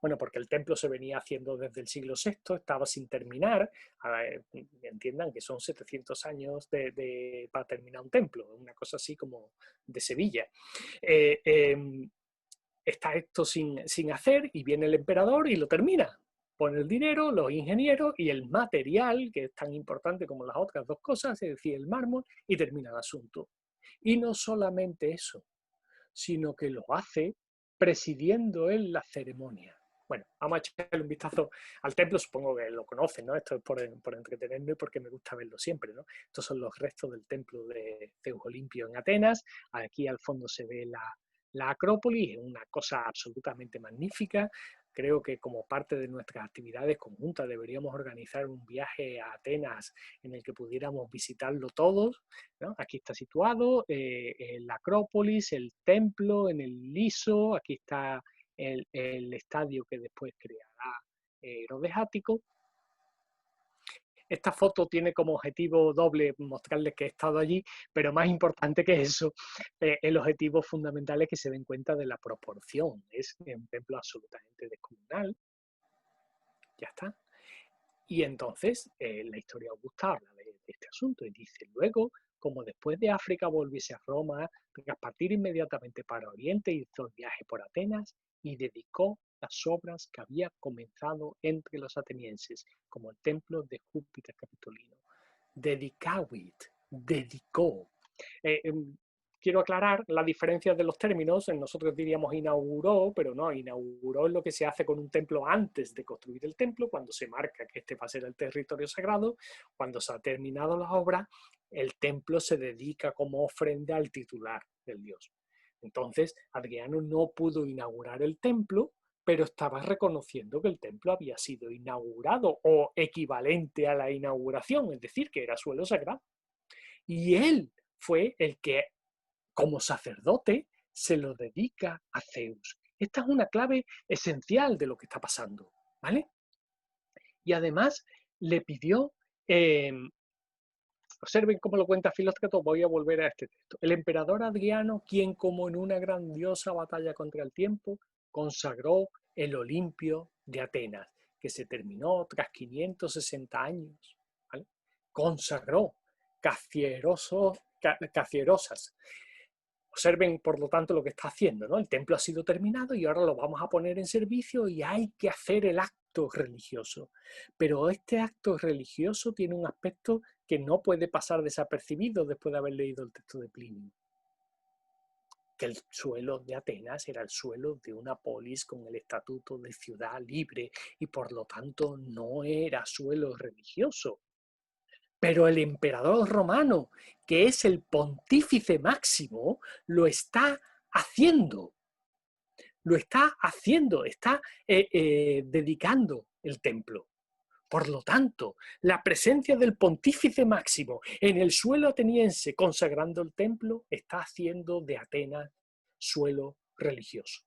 Bueno, porque el templo se venía haciendo desde el siglo VI, estaba sin terminar. Entiendan que son 700 años para terminar un templo, una cosa así como de Sevilla. Está esto sin hacer y viene el emperador y lo termina. Pone el dinero, los ingenieros y el material, que es tan importante como las otras dos cosas, es decir, el mármol, y termina el asunto. Y no solamente eso, sino que lo hace presidiendo él la ceremonia. Bueno, vamos a echarle un vistazo al templo, supongo que lo conocen, ¿no? Esto es por entretenerme porque me gusta verlo siempre, ¿no? Estos son los restos del templo de Zeus Olimpio en Atenas. Aquí al fondo se ve la Acrópolis, es una cosa absolutamente magnífica. Creo que como parte de nuestras actividades conjuntas deberíamos organizar un viaje a Atenas en el que pudiéramos visitarlo todos, ¿no? Aquí está situado la Acrópolis, el templo en el liso, aquí está el estadio que después creará Herodes Ático. Esta foto tiene como objetivo doble mostrarles que he estado allí, pero más importante que eso, el objetivo fundamental es que se den cuenta de la proporción. Es un templo absolutamente descomunal. Ya está. Y entonces la historia augusta habla de este asunto y dice, luego, como después de África volviese a Roma, tras partir inmediatamente para Oriente, hizo el viaje por Atenas y dedicó las obras que había comenzado entre los atenienses, como el templo de Júpiter Capitolino. Dedicavit, dedicó. Quiero aclarar la diferencia de los términos. Nosotros diríamos inauguró, pero no, inauguró es lo que se hace con un templo antes de construir el templo, cuando se marca que este va a ser el territorio sagrado. Cuando se ha terminado la obra, el templo se dedica como ofrenda al titular del dios. Entonces, Adriano no pudo inaugurar el templo, pero estaba reconociendo que el templo había sido inaugurado o equivalente a la inauguración, es decir, que era suelo sagrado. Y él fue el que, como sacerdote, se lo dedica a Zeus. Esta es una clave esencial de lo que está pasando, ¿vale? Y además le pidió, observen cómo lo cuenta Filóstrato, voy a volver a este texto. El emperador Adriano, quien como en una grandiosa batalla contra el tiempo, consagró el Olimpio de Atenas, que se terminó tras 560 años, ¿vale? Consagró cacierosas. Observen, por lo tanto, lo que está haciendo, ¿no? El templo ha sido terminado y ahora lo vamos a poner en servicio y hay que hacer el acto religioso. Pero este acto religioso tiene un aspecto que no puede pasar desapercibido después de haber leído el texto de Plinio. Que el suelo de Atenas era el suelo de una polis con el estatuto de ciudad libre y por lo tanto no era suelo religioso. Pero el emperador romano, que es el pontífice máximo, lo está haciendo. Lo está haciendo, está dedicando el templo. Por lo tanto, la presencia del pontífice máximo en el suelo ateniense consagrando el templo está haciendo de Atenas suelo religioso.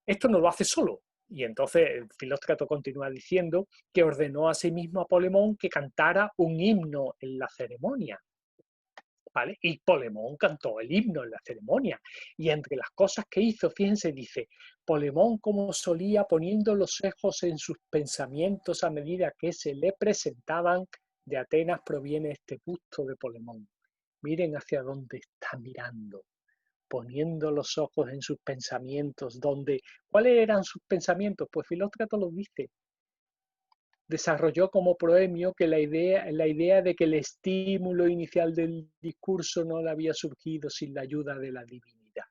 Esto no lo hace solo. Y entonces Filóstrato continúa diciendo que ordenó a sí mismo a Polemón que cantara un himno en la ceremonia. ¿Vale? Y Polemón cantó el himno en la ceremonia. Y entre las cosas que hizo, fíjense, dice, Polemón como solía poniendo los ojos en sus pensamientos a medida que se le presentaban, de Atenas proviene este busto de Polemón. Miren hacia dónde está mirando, poniendo los ojos en sus pensamientos, donde, ¿cuáles eran sus pensamientos? Pues Filóstrato lo dice. Desarrolló como proemio que la idea de que el estímulo inicial del discurso no le había surgido sin la ayuda de la divinidad.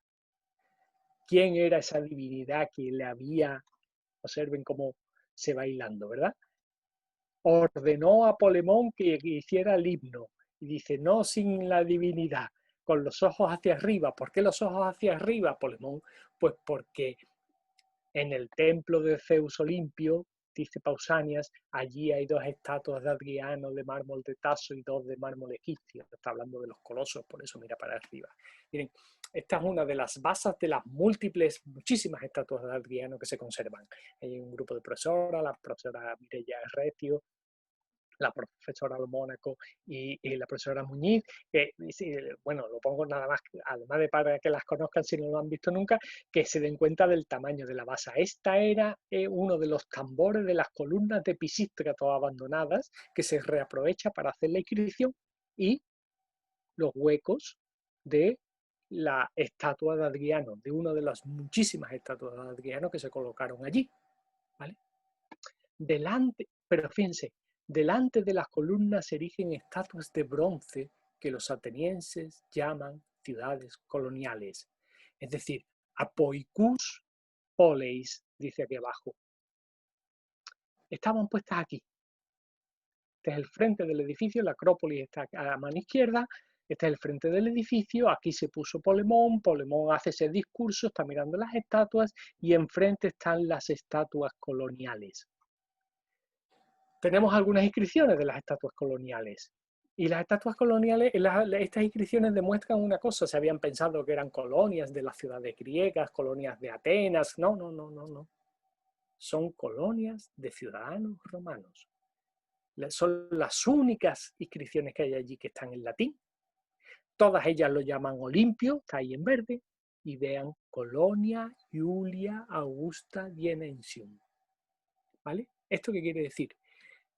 ¿Quién era esa divinidad que le había, observen cómo se va hilando, ¿verdad? Ordenó a Polemón que hiciera el himno y dice, no sin la divinidad, con los ojos hacia arriba. ¿Por qué los ojos hacia arriba, Polemón? Pues porque en el templo de Zeus Olimpio, dice Pausanias, allí hay 2 estatuas de Adriano de mármol de Taso y 2 de mármol egipcio. Está hablando de los colosos, por eso mira para arriba. Miren, esta es una de las bases de las muchísimas estatuas de Adriano que se conservan. Hay un grupo de profesoras, la profesora Mireia Retio, la profesora Mónaco y la profesora Muñiz, que, bueno, lo pongo nada más, además de para que las conozcan si no lo han visto nunca, que se den cuenta del tamaño de la base. Esta era uno de los tambores de las columnas de Pisístrato abandonadas, que se reaprovecha para hacer la inscripción, y los huecos de la estatua de Adriano, de una de las muchísimas estatuas de Adriano que se colocaron allí, ¿vale? Delante, pero fíjense, delante de las columnas se erigen estatuas de bronce que los atenienses llaman ciudades coloniales. Es decir, apoicus poleis, dice aquí abajo. Estaban puestas aquí. Este es el frente del edificio, la Acrópolis está a la mano izquierda, este es el frente del edificio, aquí se puso Polemón, Polemón hace ese discurso, está mirando las estatuas y enfrente están las estatuas coloniales. Tenemos algunas inscripciones de las estatuas coloniales. Y las estatuas coloniales, estas inscripciones demuestran una cosa, se habían pensado que eran colonias de las ciudades griegas, colonias de Atenas. No, no, no, no, no. Son colonias de ciudadanos romanos. Son las únicas inscripciones que hay allí que están en latín. Todas ellas lo llaman Olimpio, está ahí en verde, y vean Colonia Julia Augusta Dienensium. ¿Vale? ¿Esto qué quiere decir?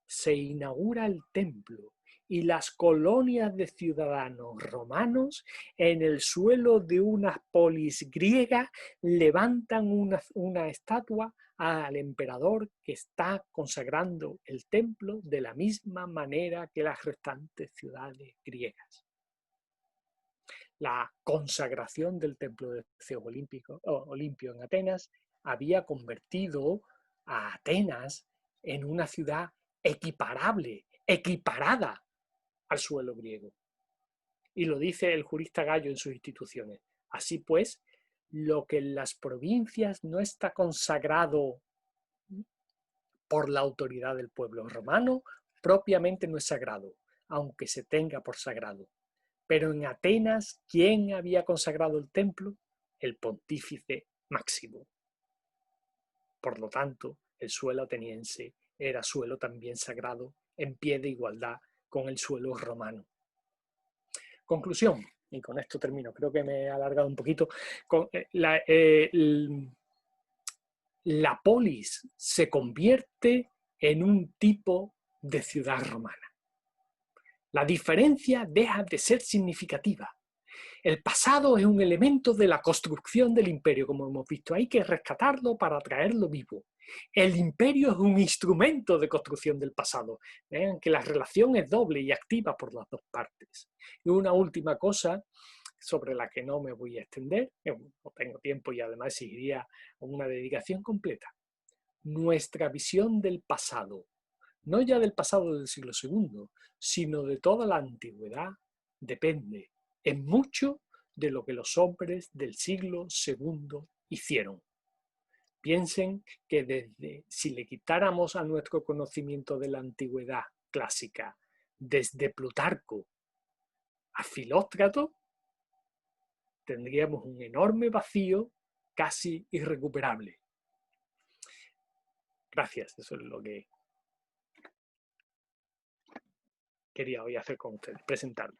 Se inaugura el templo y las colonias de ciudadanos romanos en el suelo de una polis griega levantan una estatua al emperador que está consagrando el templo de la misma manera que las restantes ciudades griegas. La consagración del templo de Zeus Olimpio en Atenas había convertido a Atenas en una ciudad equiparable, equiparada al suelo griego. Y lo dice el jurista Gallo en sus instituciones. Así pues, lo que en las provincias no está consagrado por la autoridad del pueblo romano, propiamente no es sagrado, aunque se tenga por sagrado. Pero en Atenas, ¿quién había consagrado el templo? El pontífice Máximo. Por lo tanto, el suelo ateniense era suelo también sagrado, en pie de igualdad con el suelo romano. Conclusión, y con esto termino, creo que me he alargado un poquito. La polis se convierte en un tipo de ciudad romana. La diferencia deja de ser significativa. El pasado es un elemento de la construcción del imperio, como hemos visto. Hay que rescatarlo para traerlo vivo. El imperio es un instrumento de construcción del pasado. Vean que la relación es doble y activa por las dos partes. Y una última cosa sobre la que no me voy a extender, no tengo tiempo y además exigiría una dedicación completa. Nuestra visión del pasado, no ya del pasado del siglo II, sino de toda la antigüedad, depende en mucho de lo que los hombres del siglo II hicieron. Piensen que si le quitáramos a nuestro conocimiento de la antigüedad clásica, desde Plutarco a Filóstrato, tendríamos un enorme vacío casi irrecuperable. Gracias, eso es lo que quería hoy hacer con ustedes, presentarlo.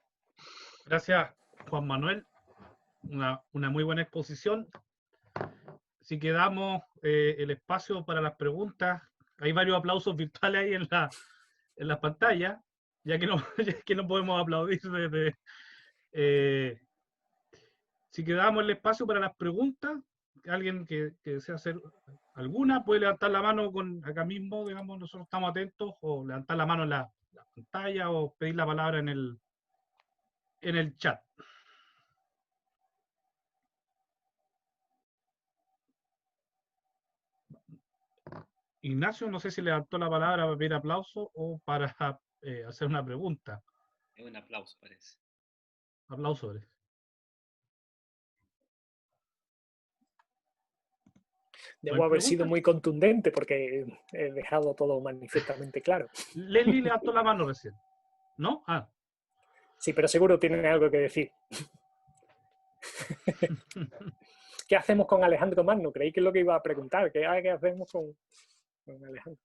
Gracias, Juan Manuel. Una muy buena exposición. Si quedamos el espacio para las preguntas, hay varios aplausos virtuales ahí en la pantalla, ya que no podemos aplaudir desde... si quedamos el espacio para las preguntas, alguien que desea hacer alguna puede levantar la mano acá mismo, digamos, nosotros estamos atentos, o levantar la mano en la pantalla o pedir la palabra en el chat. Ignacio, no sé si levantó la palabra para pedir aplauso o para hacer una pregunta. Es un aplauso, parece. Aplauso, parece. Debo haber sido muy contundente porque he dejado todo manifiestamente claro. Leslie levantó la mano recién, ¿no? Ah. Sí, pero seguro tienen algo que decir. ¿Qué hacemos con Alejandro Magno? Creí que es lo que iba a preguntar. ¿Qué hacemos con Alejandro?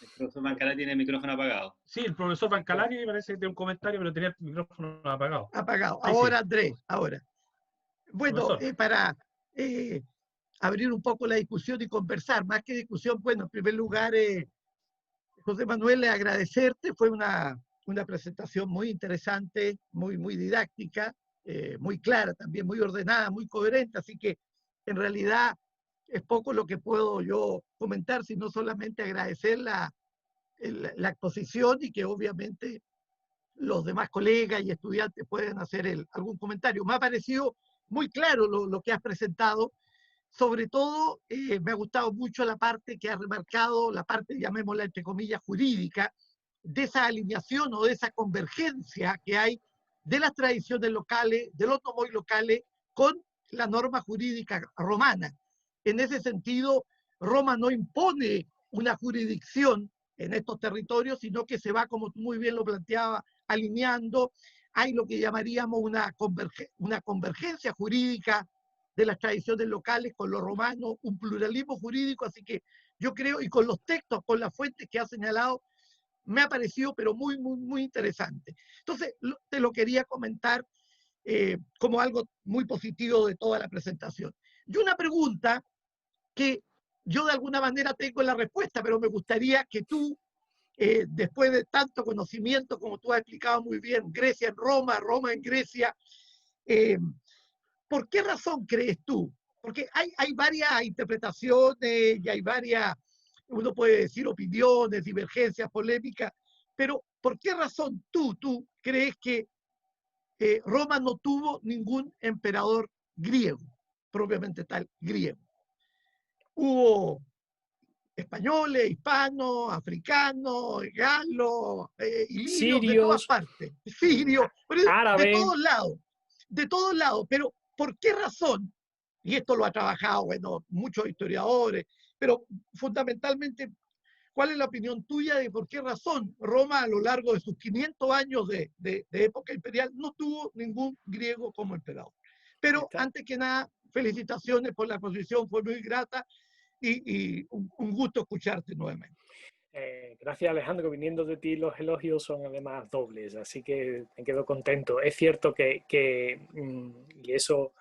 El profesor Bancalari tiene el micrófono apagado. Sí, el profesor Bancalari parece que tiene un comentario, pero tenía el micrófono apagado. Apagado. Ahora, sí. Andrés, ahora. Bueno, para abrir un poco la discusión y conversar, más que discusión, bueno, en primer lugar, José Manuel, agradecerte. Fue una presentación muy interesante, muy didáctica, muy clara también, muy ordenada, muy coherente, así que en realidad es poco lo que puedo yo comentar, sino solamente agradecer la exposición y que obviamente los demás colegas y estudiantes pueden hacer algún comentario. Me ha parecido muy claro lo que has presentado. Sobre todo, me ha gustado mucho la parte que has remarcado, la parte, llamémosla entre comillas, jurídica, de esa alineación o de esa convergencia que hay de las tradiciones locales, de los nomoi locales, con la norma jurídica romana. En ese sentido, Roma no impone una jurisdicción en estos territorios, sino que se va, como tú muy bien lo planteabas, alineando. Hay lo que llamaríamos una convergencia jurídica de las tradiciones locales con lo romano, un pluralismo jurídico, así que yo creo, y con los textos, con las fuentes que ha señalado, me ha parecido, pero muy, muy, muy interesante. Entonces, te lo quería comentar como algo muy positivo de toda la presentación. Y una pregunta que yo de alguna manera tengo la respuesta, pero me gustaría que tú, después de tanto conocimiento, como tú has explicado muy bien, Grecia en Roma, Roma en Grecia, ¿por qué razón crees tú? Porque hay varias interpretaciones y hay varias, uno puede decir opiniones, divergencias, polémicas, pero ¿por qué razón tú crees que Roma no tuvo ningún emperador griego, propiamente tal, griego? Hubo españoles, hispanos, africanos, galos, ilirios, de todas Sirios, partes, sirios, árabes. de todos lados, pero ¿por qué razón? Y esto lo ha trabajado, bueno, muchos historiadores, pero fundamentalmente, ¿cuál es la opinión tuya de por qué razón Roma a lo largo de sus 500 años de época imperial no tuvo ningún griego como emperador? Pero antes que nada, felicitaciones por la exposición, fue muy grata y un gusto escucharte nuevamente. Gracias, Alejandro. Viniendo de ti, los elogios son además dobles, así que me quedo contento. Es cierto que y eso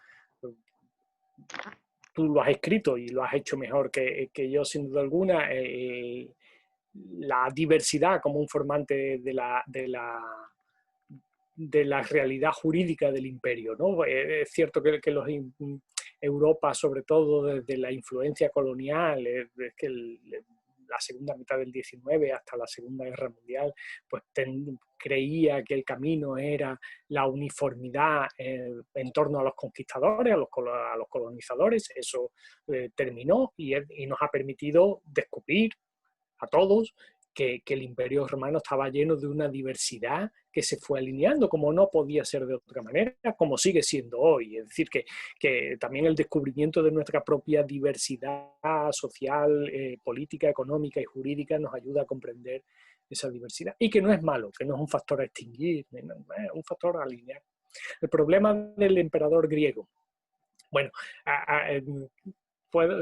tú lo has escrito y lo has hecho mejor que yo, sin duda alguna, la diversidad como un formante de la realidad jurídica del imperio, ¿no? Es cierto que Europa, sobre todo desde la influencia colonial, es que la segunda mitad del 19 hasta la Segunda Guerra Mundial, pues creía que el camino era la uniformidad en torno a los conquistadores, a los colonizadores. Eso terminó y nos ha permitido descubrir a todos que el Imperio Romano estaba lleno de una diversidad que se fue alineando, como no podía ser de otra manera, como sigue siendo hoy. Es decir, que también el descubrimiento de nuestra propia diversidad social, política, económica y jurídica nos ayuda a comprender esa diversidad. Y que no es malo, que no es un factor a extinguir, es un factor a alinear. El problema del emperador griego. Bueno,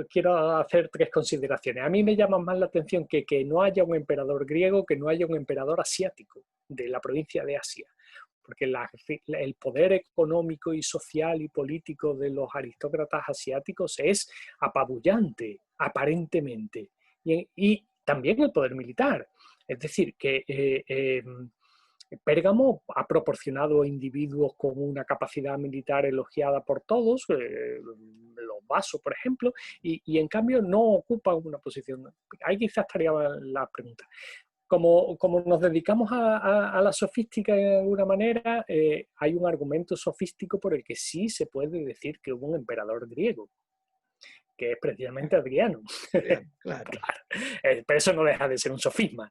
quiero hacer 3 consideraciones. A mí me llama más la atención que no haya un emperador griego, que no haya un emperador asiático de la provincia de Asia, porque el poder económico y social y político de los aristócratas asiáticos es apabullante, aparentemente, y también el poder militar. Es decir, que Pérgamo ha proporcionado individuos con una capacidad militar elogiada por todos, los vasos, por ejemplo, y en cambio no ocupan una posición. Ahí quizás estaría la pregunta. Como nos dedicamos a la sofística de alguna manera, hay un argumento sofístico por el que sí se puede decir que hubo un emperador griego, que es precisamente Adriano. Claro. Pero eso no deja de ser un sofisma,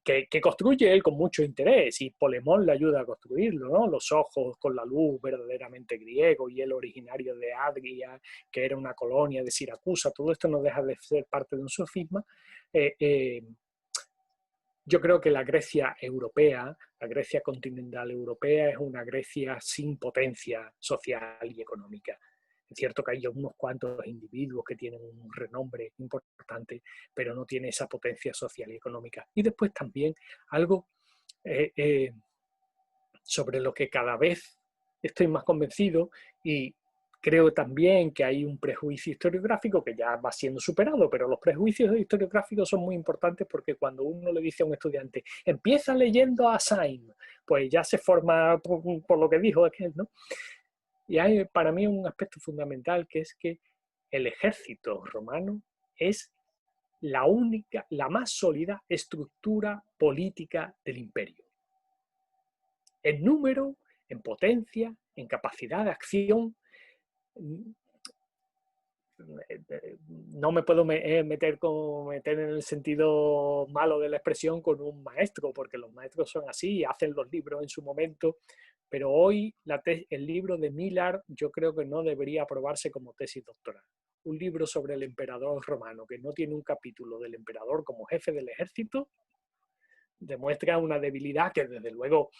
que construye él con mucho interés, y Polemón le ayuda a construirlo, ¿no? Los ojos con la luz verdaderamente griego, y el originario de Adria, que era una colonia de Siracusa. Todo esto no deja de ser parte de un sofisma. Yo creo que la Grecia europea, la Grecia continental europea, es una Grecia sin potencia social y económica. Es cierto que hay unos cuantos individuos que tienen un renombre importante, pero no tiene esa potencia social y económica. Y después también algo sobre lo que cada vez estoy más convencido, y creo también que hay un prejuicio historiográfico que ya va siendo superado, pero los prejuicios historiográficos son muy importantes, porque cuando uno le dice a un estudiante, empieza leyendo a Syme, pues ya se forma por lo que dijo aquel, ¿no? Y hay para mí un aspecto fundamental, que es que el ejército romano es la más sólida estructura política del imperio. En número, en potencia, en capacidad de acción. No me puedo meter en el sentido malo de la expresión con un maestro, porque los maestros son así, hacen los libros en su momento, pero hoy el libro de Millard yo creo que no debería aprobarse como tesis doctoral. Un libro sobre el emperador romano que no tiene un capítulo del emperador como jefe del ejército demuestra una debilidad que, desde luego,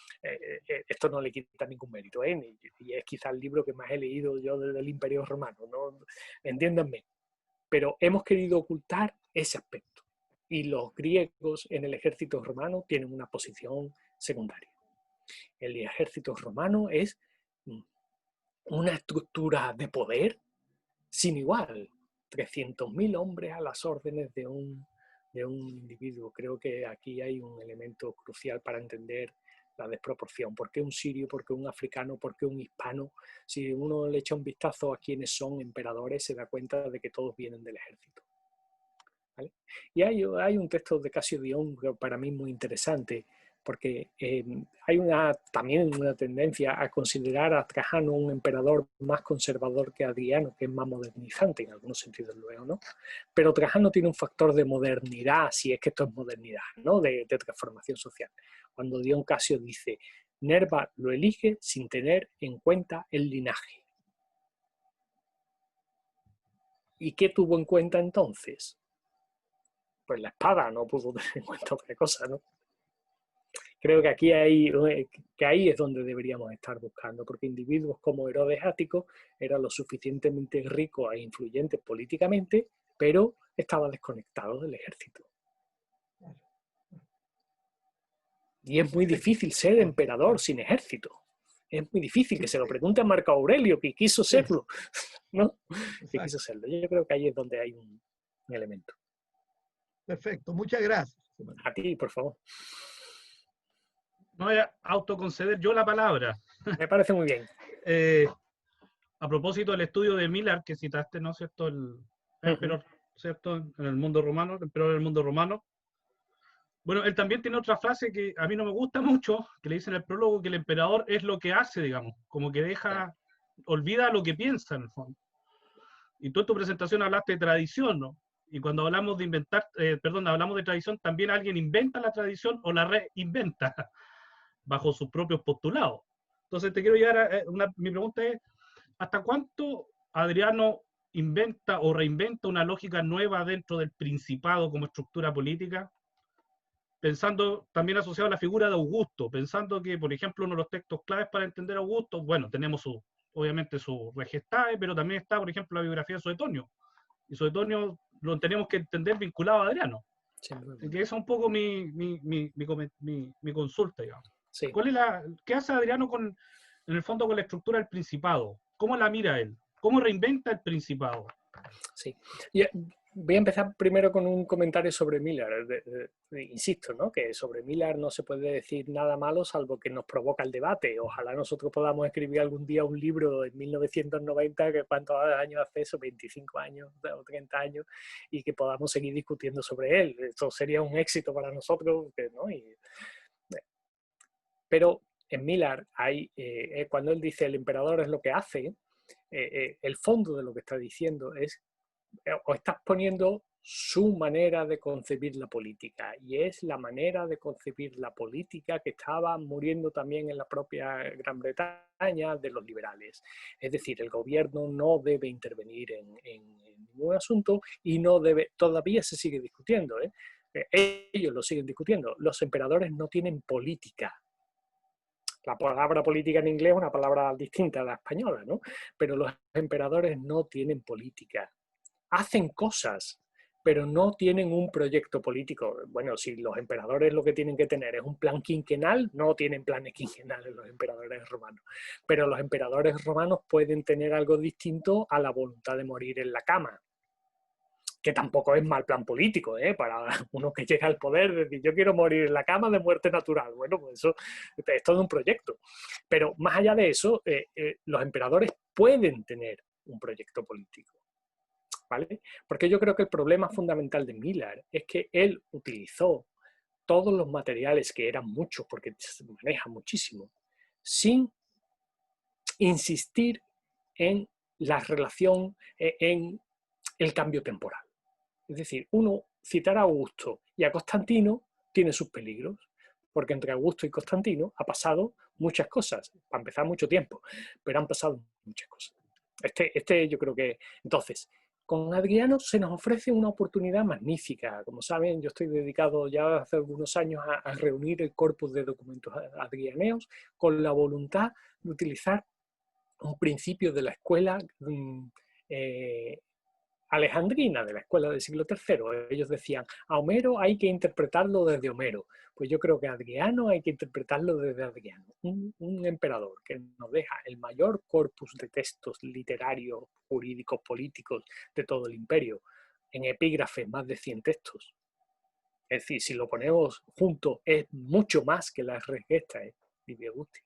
esto no le quita ningún mérito, y es quizá el libro que más he leído yo del Imperio Romano, ¿no? Entiéndanme, pero hemos querido ocultar ese aspecto. y los griegos en el ejército romano tienen una posición secundaria. El ejército romano es una estructura de poder sin igual. 300.000 hombres a las órdenes de un individuo. Creo que aquí hay un elemento crucial para entender la desproporción. ¿Por qué un sirio? ¿Por qué un africano? ¿Por qué un hispano? Si uno le echa un vistazo a quienes son emperadores, se da cuenta de que todos vienen del ejército. ¿Vale? Y hay un texto de Casio Dion que para mí es muy interesante, porque hay también una tendencia a considerar a Trajano un emperador más conservador que Adriano, que es más modernizante, en algunos sentidos luego, ¿no? Pero Trajano tiene un factor de modernidad, si es que esto es modernidad, ¿no? De transformación social. Cuando Dion Casio dice, Nerva lo elige sin tener en cuenta el linaje. ¿Y qué tuvo en cuenta entonces? Pues la espada, no pudo tener en cuenta otra cosa, ¿no? Creo que ahí es donde deberíamos estar buscando, porque individuos como Herodes Ático eran lo suficientemente ricos e influyentes políticamente, pero estaban desconectados del ejército. Y es muy difícil ser emperador sin ejército. Es muy difícil, que se lo pregunte a Marco Aurelio, que quiso serlo, ¿no? Que quiso serlo. Yo creo que ahí es donde hay un elemento. Perfecto, muchas gracias. A ti, por favor. No voy a autoconceder yo la palabra. Me parece muy bien. A propósito del estudio de Miller que citaste, ¿no es cierto? El emperador, ¿cierto? En el mundo romano, el emperador del mundo romano. Bueno, él también tiene otra frase que a mí no me gusta mucho, que le dice en el prólogo que el emperador es lo que hace, digamos, como que olvida lo que piensa en el fondo. Y tú en tu presentación hablaste de tradición, ¿no? Y cuando hablamos de hablamos de tradición, también alguien inventa la tradición o la reinventa bajo sus propios postulados. Entonces te quiero llegar mi pregunta es, ¿hasta cuánto Adriano inventa o reinventa una lógica nueva dentro del Principado como estructura política? Pensando también asociado a la figura de Augusto, pensando que, por ejemplo, uno de los textos claves para entender a Augusto, bueno, tenemos obviamente su Regestae, pero también está, por ejemplo, la biografía de Suetonio. Y Suetonio lo tenemos que entender vinculado a Adriano. Sí, que esa es un poco mi consulta, digamos. Sí. ¿Qué hace Adriano en el fondo con la estructura del Principado? ¿Cómo la mira él? ¿Cómo reinventa el Principado? Sí. Voy a empezar primero con un comentario sobre Miller. Insisto, ¿no? Que sobre Miller no se puede decir nada malo salvo que nos provoca el debate. Ojalá nosotros podamos escribir algún día un libro en 1990, que cuántos años hace eso, 25 años o 30 años, y que podamos seguir discutiendo sobre él. Esto sería un éxito para nosotros, ¿no? Pero en Miller cuando él dice el emperador es lo que hace, el fondo de lo que está diciendo es, o estás poniendo su manera de concebir la política, y es la manera de concebir la política que estaba muriendo también en la propia Gran Bretaña de los liberales. Es decir, el gobierno no debe intervenir en ningún asunto y no debe, todavía se sigue discutiendo, ellos lo siguen discutiendo, los emperadores no tienen política. La palabra política en inglés es una palabra distinta a la española, ¿no? Pero los emperadores no tienen política. Hacen cosas, pero no tienen un proyecto político. Bueno, si los emperadores lo que tienen que tener es un plan quinquenal, no tienen planes quinquenales los emperadores romanos. Pero los emperadores romanos pueden tener algo distinto a la voluntad de morir en la cama, que tampoco es mal plan político, para uno que llega al poder, decir, yo quiero morir en la cama de muerte natural. Bueno, pues eso es todo un proyecto. Pero más allá de eso, los emperadores pueden tener un proyecto político, ¿vale? Porque yo creo que el problema fundamental de Miller es que él utilizó todos los materiales, que eran muchos, porque se maneja muchísimo, sin insistir en la relación, en el cambio temporal. Es decir, uno citar a Augusto y a Constantino tiene sus peligros, porque entre Augusto y Constantino ha pasado muchas cosas, para empezar mucho tiempo, pero han pasado muchas cosas. Yo creo que, entonces, con Adriano se nos ofrece una oportunidad magnífica. Como saben, yo estoy dedicado ya hace algunos años a reunir el corpus de documentos adrianeos con la voluntad de utilizar un principio de la escuela alejandrina de la escuela del siglo III. Ellos decían, a Homero hay que interpretarlo desde Homero. Pues yo creo que a Adriano hay que interpretarlo desde Adriano, un emperador que nos deja el mayor corpus de textos literarios, jurídicos, políticos de todo el imperio. En epígrafes, más de 100 textos. Es decir, si lo ponemos juntos, es mucho más que la Regesta de Agustín.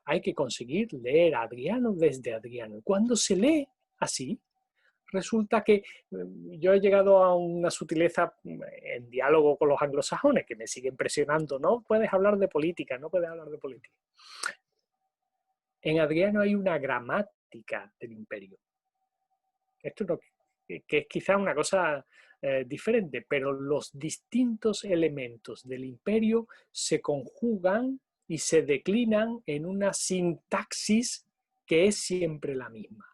Hay que conseguir leer a Adriano desde Adriano. Y cuando se lee así, resulta que yo he llegado a una sutileza en diálogo con los anglosajones que me siguen presionando. No puedes hablar de política, no puedes hablar de política. En Adriano hay una gramática del imperio. Esto no, que es quizá una cosa diferente, pero los distintos elementos del imperio se conjugan y se declinan en una sintaxis que es siempre la misma.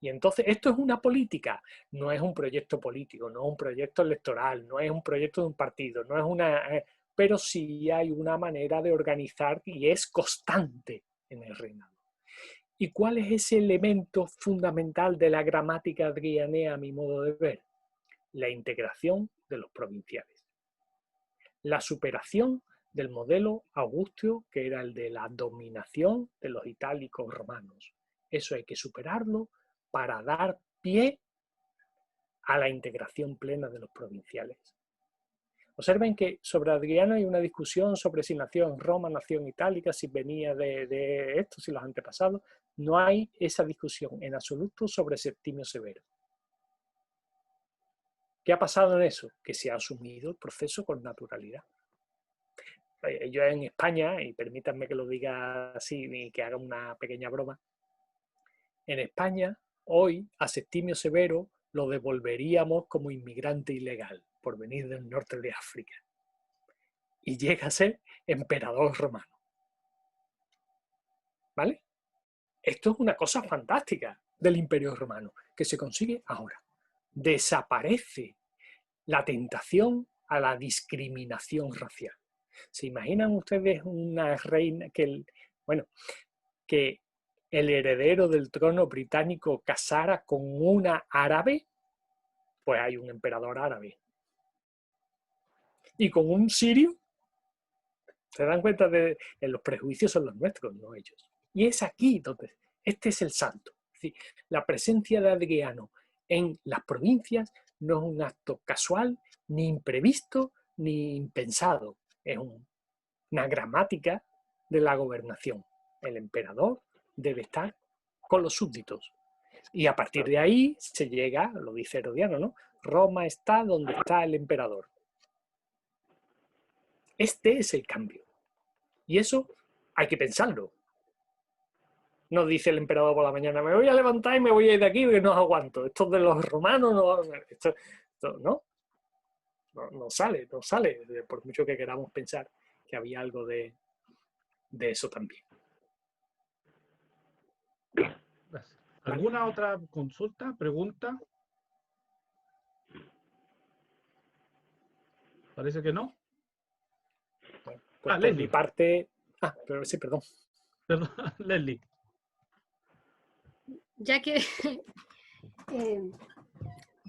Y entonces esto es una política, no es un proyecto político, no es un proyecto electoral, no es un proyecto de un partido, no es una, pero sí hay una manera de organizar y es constante en el reinado. ¿Y cuál es ese elemento fundamental de la gramática adrianea, a mi modo de ver? La integración de los provinciales. La superación del modelo augustio, que era el de la dominación de los itálicos romanos. Eso hay que superarlo para dar pie a la integración plena de los provinciales. Observen que sobre Adriano hay una discusión sobre si nació en Roma, nació en Itálica, si venía de esto, si los antepasados. No hay esa discusión en absoluto sobre Septimio Severo. ¿Qué ha pasado en eso? Que se ha asumido el proceso con naturalidad. Yo en España, y permítanme que lo diga así y que haga una pequeña broma, en España hoy a Septimio Severo lo devolveríamos como inmigrante ilegal por venir del norte de África. Y llega a ser emperador romano. ¿Vale? Esto es una cosa fantástica del Imperio Romano, que se consigue ahora. Desaparece la tentación a la discriminación racial. ¿Se imaginan ustedes una reina que el heredero del trono británico casara con una árabe? Pues hay un emperador árabe. Y con un sirio, se dan cuenta de que los prejuicios son los nuestros, no ellos. Y es aquí donde este es el salto. Es decir, la presencia de Adriano en las provincias no es un acto casual, ni imprevisto, ni impensado. Es una gramática de la gobernación. El emperador debe estar con los súbditos. Y a partir de ahí se llega, lo dice Herodiano, ¿no? Roma está donde está el emperador. Este es el cambio. Y eso hay que pensarlo. No dice el emperador por la mañana, me voy a levantar y me voy a ir de aquí porque no aguanto. Esto de los romanos no sale, por mucho que queramos pensar que había algo de eso también. Gracias. ¿Alguna otra consulta, pregunta? Parece que no. Bueno, pues por mi parte... pero sí, perdón. Perdón, Leslie. Ya que...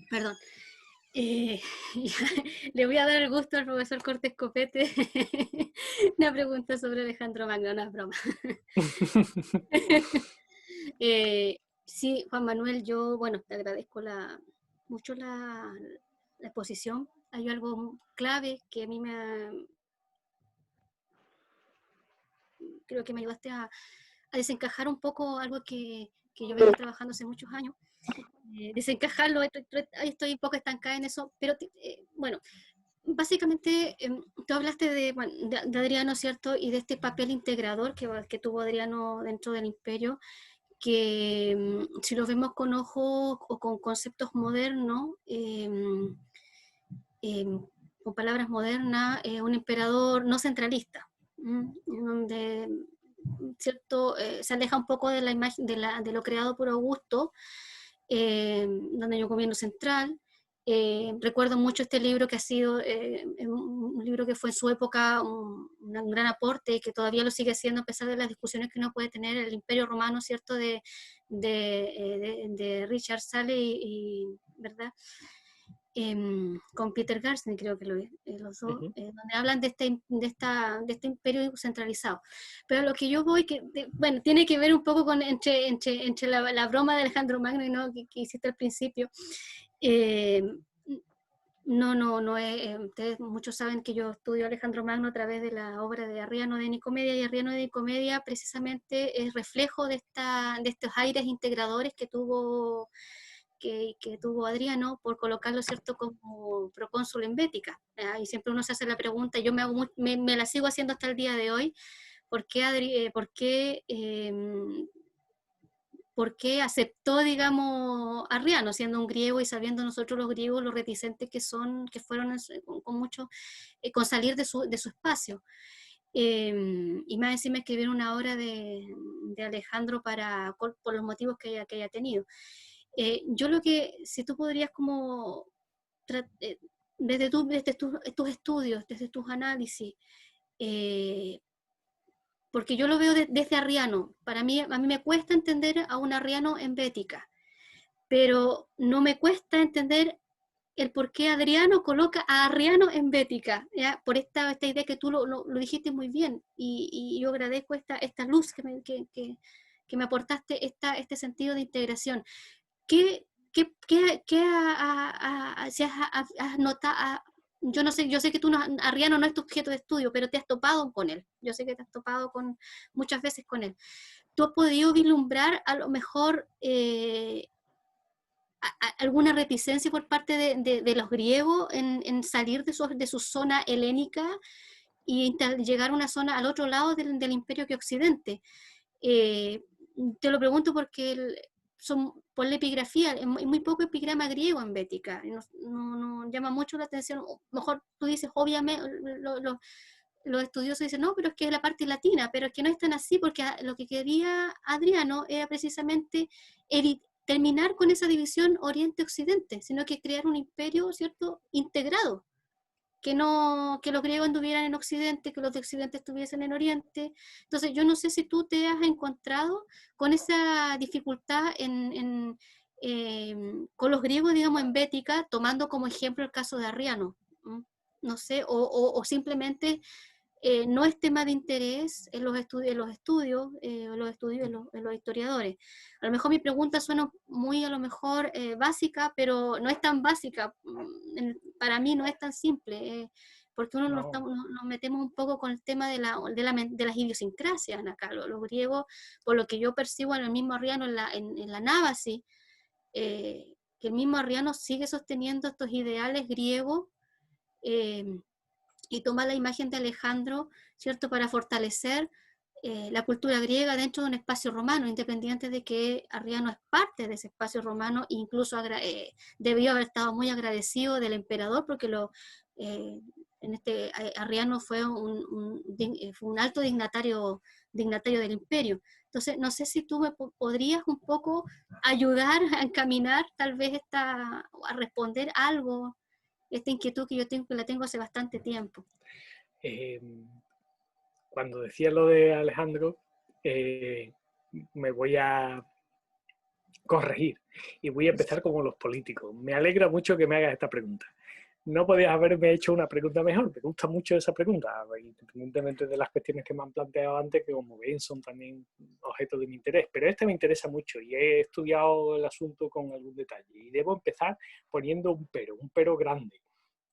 perdón. Le voy a dar el gusto al profesor Cortés Copete una pregunta sobre Alejandro Magno, no es broma. Sí, Juan Manuel, yo, bueno, te agradezco mucho la exposición. Hay algo clave que a mí creo que me ayudaste a desencajar un poco algo que yo vengo trabajando hace muchos años. Desencajarlo, estoy un poco estancada en eso, pero bueno, básicamente tú hablaste de Adriano, ¿cierto? Y de este papel integrador que tuvo Adriano dentro del imperio, que si lo vemos con ojos o con conceptos modernos, con palabras modernas, un emperador no centralista, donde ¿cierto? Se aleja un poco de la imagen de lo creado por Augusto, donde hay un gobierno central, Recuerdo mucho este libro que ha sido un libro que fue en su época un gran aporte y que todavía lo sigue siendo a pesar de las discusiones que uno puede tener, El Imperio Romano, ¿cierto?, de Richard Salley, ¿verdad? Con Peter Garson, creo que los dos, donde hablan de este imperio centralizado. Pero lo que yo voy, bueno, tiene que ver un poco con entre la broma de Alejandro Magno, ¿no?, que hiciste al principio. Ustedes muchos saben que yo estudio a Alejandro Magno a través de la obra de Arriano de Nicomedia, y Arriano de Nicomedia precisamente es reflejo de estos aires integradores que tuvo Adriano por colocarlo, ¿cierto?, como procónsul en Bética. Y siempre uno se hace la pregunta, yo me la sigo haciendo hasta el día de hoy, ¿por qué aceptó, digamos, Arriano, siendo un griego y sabiendo nosotros los griegos lo reticentes que fueron con mucho, con salir de su espacio? Y más encima escribir una obra de Alejandro por los motivos que haya tenido. Yo lo que, si tú podrías como, desde tus estudios, desde tus análisis, porque yo lo veo desde Arriano, a mí me cuesta entender a un Arriano en Bética, pero no me cuesta entender el por qué Adriano coloca a Arriano en Bética, ¿ya? Por esta idea que tú lo dijiste muy bien, y yo agradezco esta luz que me aportaste, este sentido de integración. Si has notado? Yo no sé, yo sé que Arriano no es tu objeto de estudio, pero te has topado con él. Yo sé que te has topado muchas veces con él. ¿Tú has podido vislumbrar a lo mejor alguna reticencia por parte de los griegos en salir de su zona helénica y llegar a una zona al otro lado del imperio que Occidente? Te lo pregunto porque por la epigrafía, hay muy poco epigrama griego en Bética, no llama mucho la atención. Mejor tú dices, obviamente, los estudiosos dicen, no, pero es que es la parte latina, pero es que no es tan así, porque lo que quería Adriano era precisamente terminar con esa división Oriente-Occidente, sino que crear un imperio, ¿cierto?, integrado, que los griegos anduvieran en Occidente, que los de Occidente estuviesen en Oriente. Entonces yo no sé si tú te has encontrado con esa dificultad con los griegos, digamos, en Bética, tomando como ejemplo el caso de Arriano. No sé, o simplemente no es tema de interés en los estudios, en los historiadores. A lo mejor mi pregunta suena muy, a lo mejor, básica, pero no es tan básica. Para mí no es tan simple, porque nos metemos un poco con el tema de las idiosincrasias acá. Los griegos, por lo que yo percibo en el mismo Arriano, en la Nábasi, que el mismo Arriano sigue sosteniendo estos ideales griegos, y toma la imagen de Alejandro, ¿cierto?, para fortalecer la cultura griega dentro de un espacio romano, independiente de que Arriano es parte de ese espacio romano, e incluso debió haber estado muy agradecido del emperador, porque Arriano fue un alto dignatario del imperio. Entonces, no sé si tú me podrías un poco ayudar a encaminar tal vez a responder algo, esta inquietud que yo tengo, que la tengo hace bastante tiempo. Cuando decía lo de Alejandro, me voy a corregir y voy a empezar como los políticos. Me alegra mucho que me hagas esta pregunta. No podías haberme hecho una pregunta mejor. Me gusta mucho esa pregunta, independientemente de las cuestiones que me han planteado antes, que como ven son también objeto de mi interés. Pero este me interesa mucho y he estudiado el asunto con algún detalle. Y debo empezar poniendo un pero grande,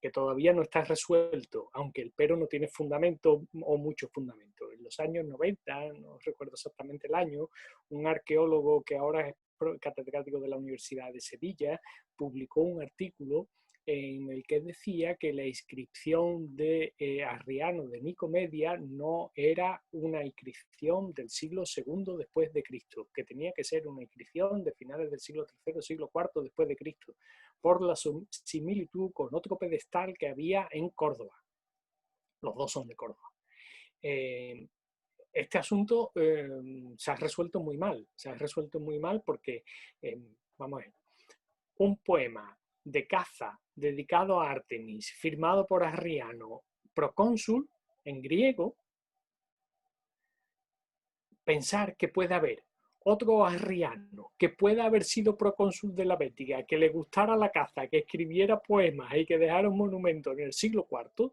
que todavía no está resuelto, aunque el pero no tiene fundamento o mucho fundamento. En los años 90, no recuerdo exactamente el año, un arqueólogo que ahora es catedrático de la Universidad de Sevilla publicó un artículo en el que decía que la inscripción de Arriano de Nicomedia no era una inscripción del siglo II después de Cristo, que tenía que ser una inscripción de finales del siglo III, siglo IV después de Cristo, por la similitud con otro pedestal que había en Córdoba. Los dos son de Córdoba. Este asunto se ha resuelto muy mal. Se ha resuelto muy mal porque, vamos a ver, un poema de caza dedicado a Artemis, firmado por Arriano, procónsul en griego, pensar que puede haber otro Arriano que pueda haber sido procónsul de la Bética, que le gustara la caza, que escribiera poemas y que dejara un monumento en el siglo IV,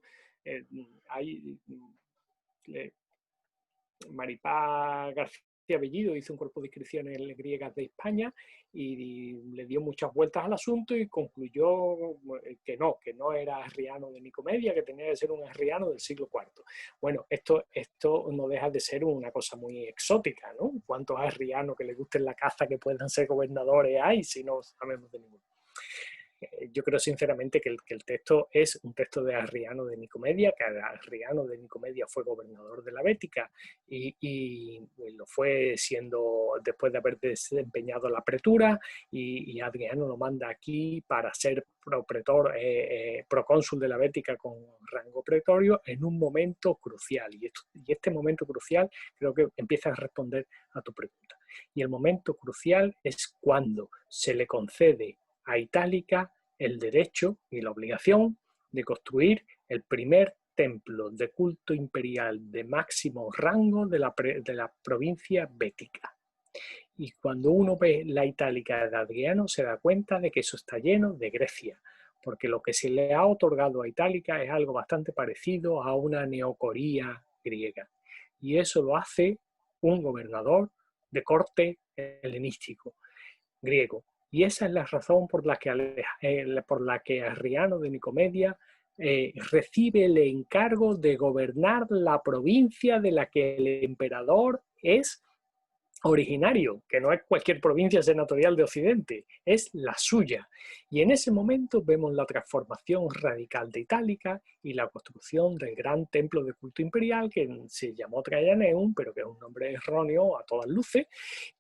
Maripá García Bellido hizo un cuerpo de inscripciones griegas de España y le dio muchas vueltas al asunto y concluyó que no era arriano de Nicomedia, que tenía que ser un arriano del siglo IV. Bueno, esto no deja de ser una cosa muy exótica, ¿no? ¿Cuántos arrianos que les gusten la caza que puedan ser gobernadores hay si no sabemos de ninguno? Yo creo sinceramente que el texto es un texto de Arriano de Nicomedia, que Arriano de Nicomedia fue gobernador de la Bética y lo fue siendo después de haber desempeñado la pretura, y Adriano lo manda aquí para ser procónsul de la Bética con rango pretorio en un momento crucial. Y este momento crucial creo que empieza a responder a tu pregunta. Y el momento crucial es cuando se le concede a Itálica el derecho y la obligación de construir el primer templo de culto imperial de máximo rango de la provincia bética. Y cuando uno ve la Itálica de Adriano se da cuenta de que eso está lleno de Grecia, porque lo que se le ha otorgado a Itálica es algo bastante parecido a una neocoría griega. Y eso lo hace un gobernador de corte helenístico, griego. Y esa es la razón por la que Arriano de Nicomedia recibe el encargo de gobernar la provincia de la que el emperador es originario, que no es cualquier provincia senatorial de Occidente, es la suya. Y en ese momento vemos la transformación radical de Itálica y la construcción del gran templo de culto imperial que se llamó Traianeum, pero que es un nombre erróneo a todas luces,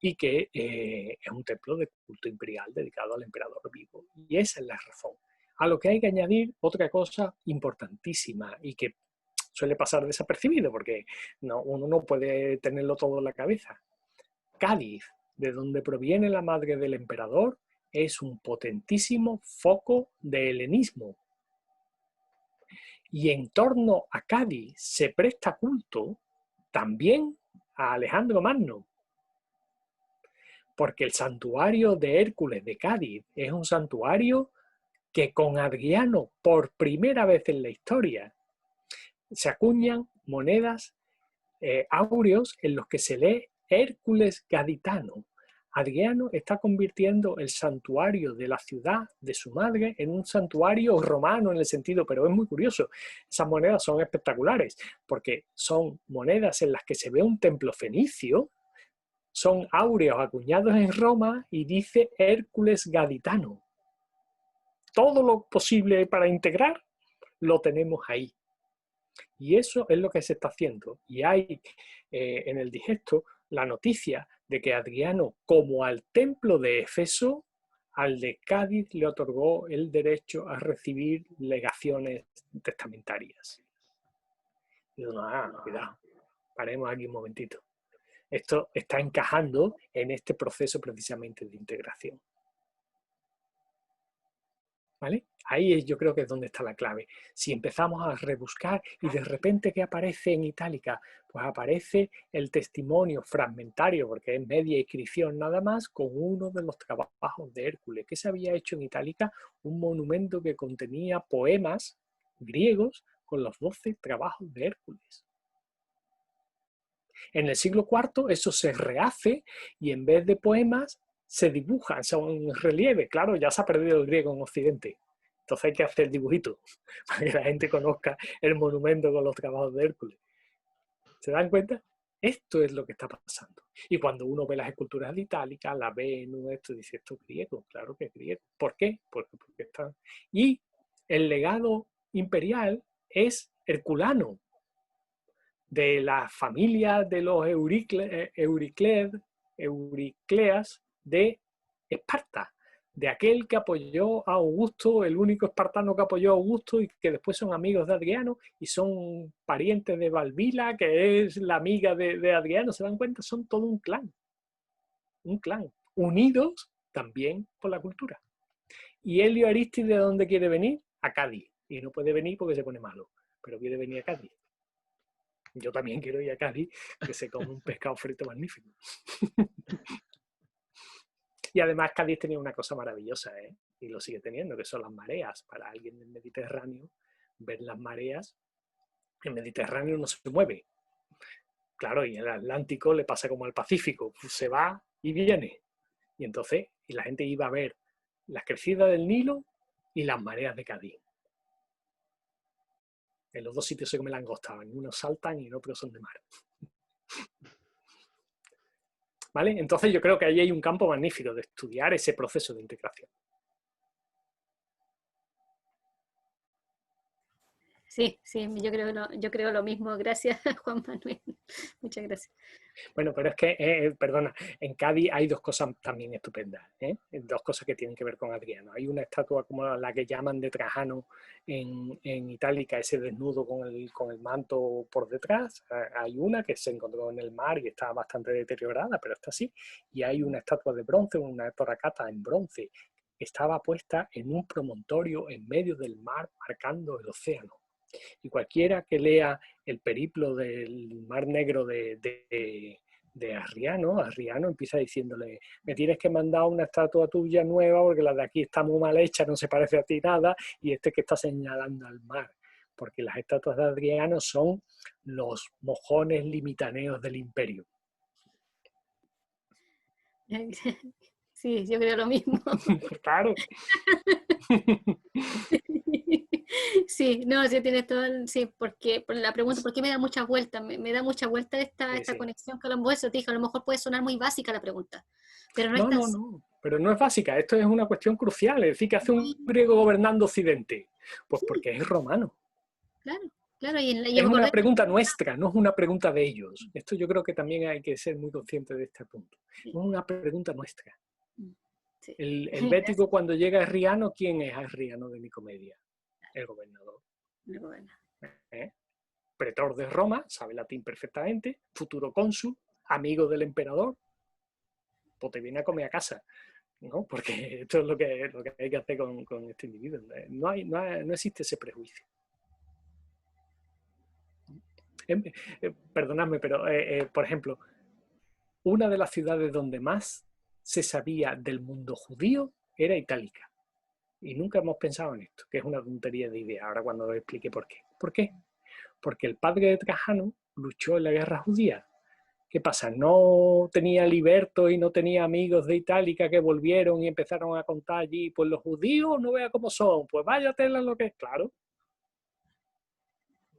y que es un templo de culto imperial dedicado al emperador vivo. Y esa es la razón. A lo que hay que añadir otra cosa importantísima y que suele pasar desapercibido porque uno no puede tenerlo todo en la cabeza. Cádiz, de donde proviene la madre del emperador, es un potentísimo foco de helenismo. Y en torno a Cádiz se presta culto también a Alejandro Magno, porque el santuario de Hércules de Cádiz es un santuario que con Adriano, por primera vez en la historia, se acuñan monedas áureos en los que se lee Hércules Gaditano. Adriano está convirtiendo el santuario de la ciudad de su madre en un santuario romano en el sentido, pero es muy curioso. Esas monedas son espectaculares porque son monedas en las que se ve un templo fenicio, son áureos acuñados en Roma y dice Hércules Gaditano. Todo lo posible para integrar lo tenemos ahí. Y eso es lo que se está haciendo. Y hay en el digesto la noticia de que Adriano, como al templo de Éfeso, al de Cádiz le otorgó el derecho a recibir legaciones testamentarias. Y uno, cuidado, paremos aquí un momentito. Esto está encajando en este proceso precisamente de integración. ¿Vale? Ahí yo creo que es donde está la clave. Si empezamos a rebuscar y de repente, ¿qué aparece en Itálica? Pues aparece el testimonio fragmentario, porque es media inscripción nada más, con uno de los trabajos de Hércules, que se había hecho en Itálica, un monumento que contenía poemas griegos con los 12 trabajos de Hércules. En el siglo IV eso se rehace y en vez de poemas se dibujan, son relieve. Claro, ya se ha perdido el griego en Occidente. Entonces hay que hacer dibujitos para que la gente conozca el monumento con los trabajos de Hércules. ¿Se dan cuenta? Esto es lo que está pasando. Y cuando uno ve las esculturas de Itálica, la Venus, esto dice, esto es griego. Claro que es griego. ¿Por qué? Porque están... Y el legado imperial es herculano, de la familia de los Euricleas de Esparta, de aquel que apoyó a Augusto, el único espartano que apoyó a Augusto y que después son amigos de Adriano y son parientes de Balbila, que es la amiga de Adriano. ¿Se dan cuenta? Son todo un clan, unidos también por la cultura. ¿Y Helio Arístide de dónde quiere venir? A Cádiz. Y no puede venir porque se pone malo, pero quiere venir a Cádiz. Yo también quiero ir a Cádiz, que se come un pescado frito magnífico. Y además Cádiz tenía una cosa maravillosa, y lo sigue teniendo, que son las mareas. Para alguien del Mediterráneo, ver las mareas, el Mediterráneo no se mueve. Claro, y el Atlántico le pasa como al Pacífico, se va y viene. Y entonces la gente iba a ver las crecidas del Nilo y las mareas de Cádiz. En los dos sitios se come langosta, en unos saltan y en otros son de mar. ¿Vale? Entonces yo creo que ahí hay un campo magnífico de estudiar ese proceso de integración. Sí, sí, yo creo lo mismo. Gracias, Juan Manuel. Muchas gracias. Bueno, pero es que, perdona, en Cádiz hay dos cosas también estupendas, dos cosas que tienen que ver con Adriano. Hay una estatua como la que llaman de Trajano en Itálica, ese desnudo con el manto por detrás. Hay una que se encontró en el mar y está bastante deteriorada, pero está así. Y hay una estatua de bronce, una toracata en bronce, que estaba puesta en un promontorio en medio del mar, marcando el océano. Y cualquiera que lea el periplo del Mar Negro de Arriano empieza diciéndole: me tienes que mandar una estatua tuya nueva porque la de aquí está muy mal hecha, no se parece a ti nada, y que está señalando al mar. Porque las estatuas de Adriano son los mojones limitaneos del imperio. Sí, yo creo lo mismo. Claro. Sí, no, sí tienes todo, sí, porque por la pregunta, ¿por qué me da muchas vueltas? Me da mucha vuelta esta conexión con los huesos, te dije, a lo mejor puede sonar muy básica la pregunta, pero no es tan... No, pero no es básica, esto es una cuestión crucial, es decir, ¿qué hace un griego gobernando Occidente? Pues porque es romano. Claro, claro. Es una pregunta nuestra, no es una pregunta de ellos. Esto yo creo que también hay que ser muy consciente de este punto. Es una pregunta nuestra. Sí. El bético cuando llega a Arriano, ¿quién es Arriano de Nicomedia? El gobernador. El gobernador. Pretor de Roma, sabe latín perfectamente, futuro cónsul, amigo del emperador, pues te viene a comer a casa, ¿no? Porque esto es lo que hay que hacer con este individuo. No existe ese prejuicio. Perdonadme, pero por ejemplo, una de las ciudades donde más se sabía del mundo judío era Itálica. Y nunca hemos pensado en esto, que es una tontería de idea, ahora cuando os explique por qué. ¿Por qué? Porque el padre de Trajano luchó en la guerra judía. ¿Qué pasa? No tenía libertos y no tenía amigos de Itálica que volvieron y empezaron a contar allí, pues los judíos no vea cómo son, pues vaya tela lo que es, claro.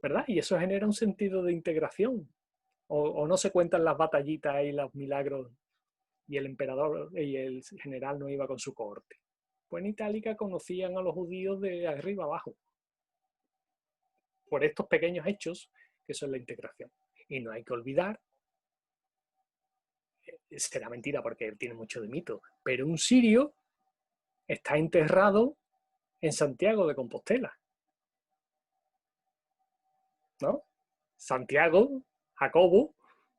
¿Verdad? Y eso genera un sentido de integración. O no se cuentan las batallitas y los milagros y el emperador y el general no iba con su cohorte. Pues en Itálica conocían a los judíos de arriba abajo. Por estos pequeños hechos que son la integración. Y no hay que olvidar, será mentira porque él tiene mucho de mito, pero un sirio está enterrado en Santiago de Compostela. ¿No? Santiago, Jacobo,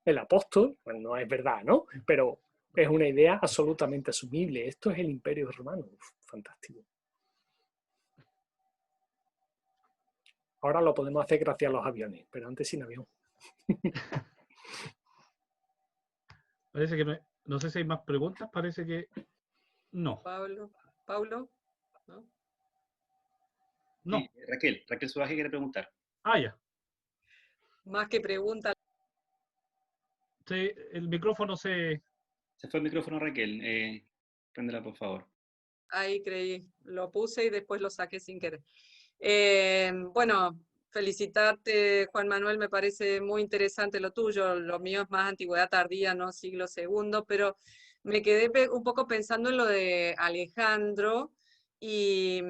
el apóstol, bueno, no es verdad, ¿no? Pero es una idea absolutamente asumible. Esto es el Imperio Romano. Uf, fantástico. Ahora lo podemos hacer gracias a los aviones, pero antes sin avión. Parece que no sé si hay más preguntas, parece que no. Paulo, ¿no? No. Sí, Raquel Subaje quiere preguntar. Ah, ya. Más que pregunta. Sí, el micrófono se fue el micrófono, Raquel. Préndela, por favor. Ahí creí, lo puse y después lo saqué sin querer. Bueno, felicitarte, Juan Manuel, me parece muy interesante lo tuyo. Lo mío es más antigüedad tardía, no siglo segundo, pero me quedé un poco pensando en lo de Alejandro y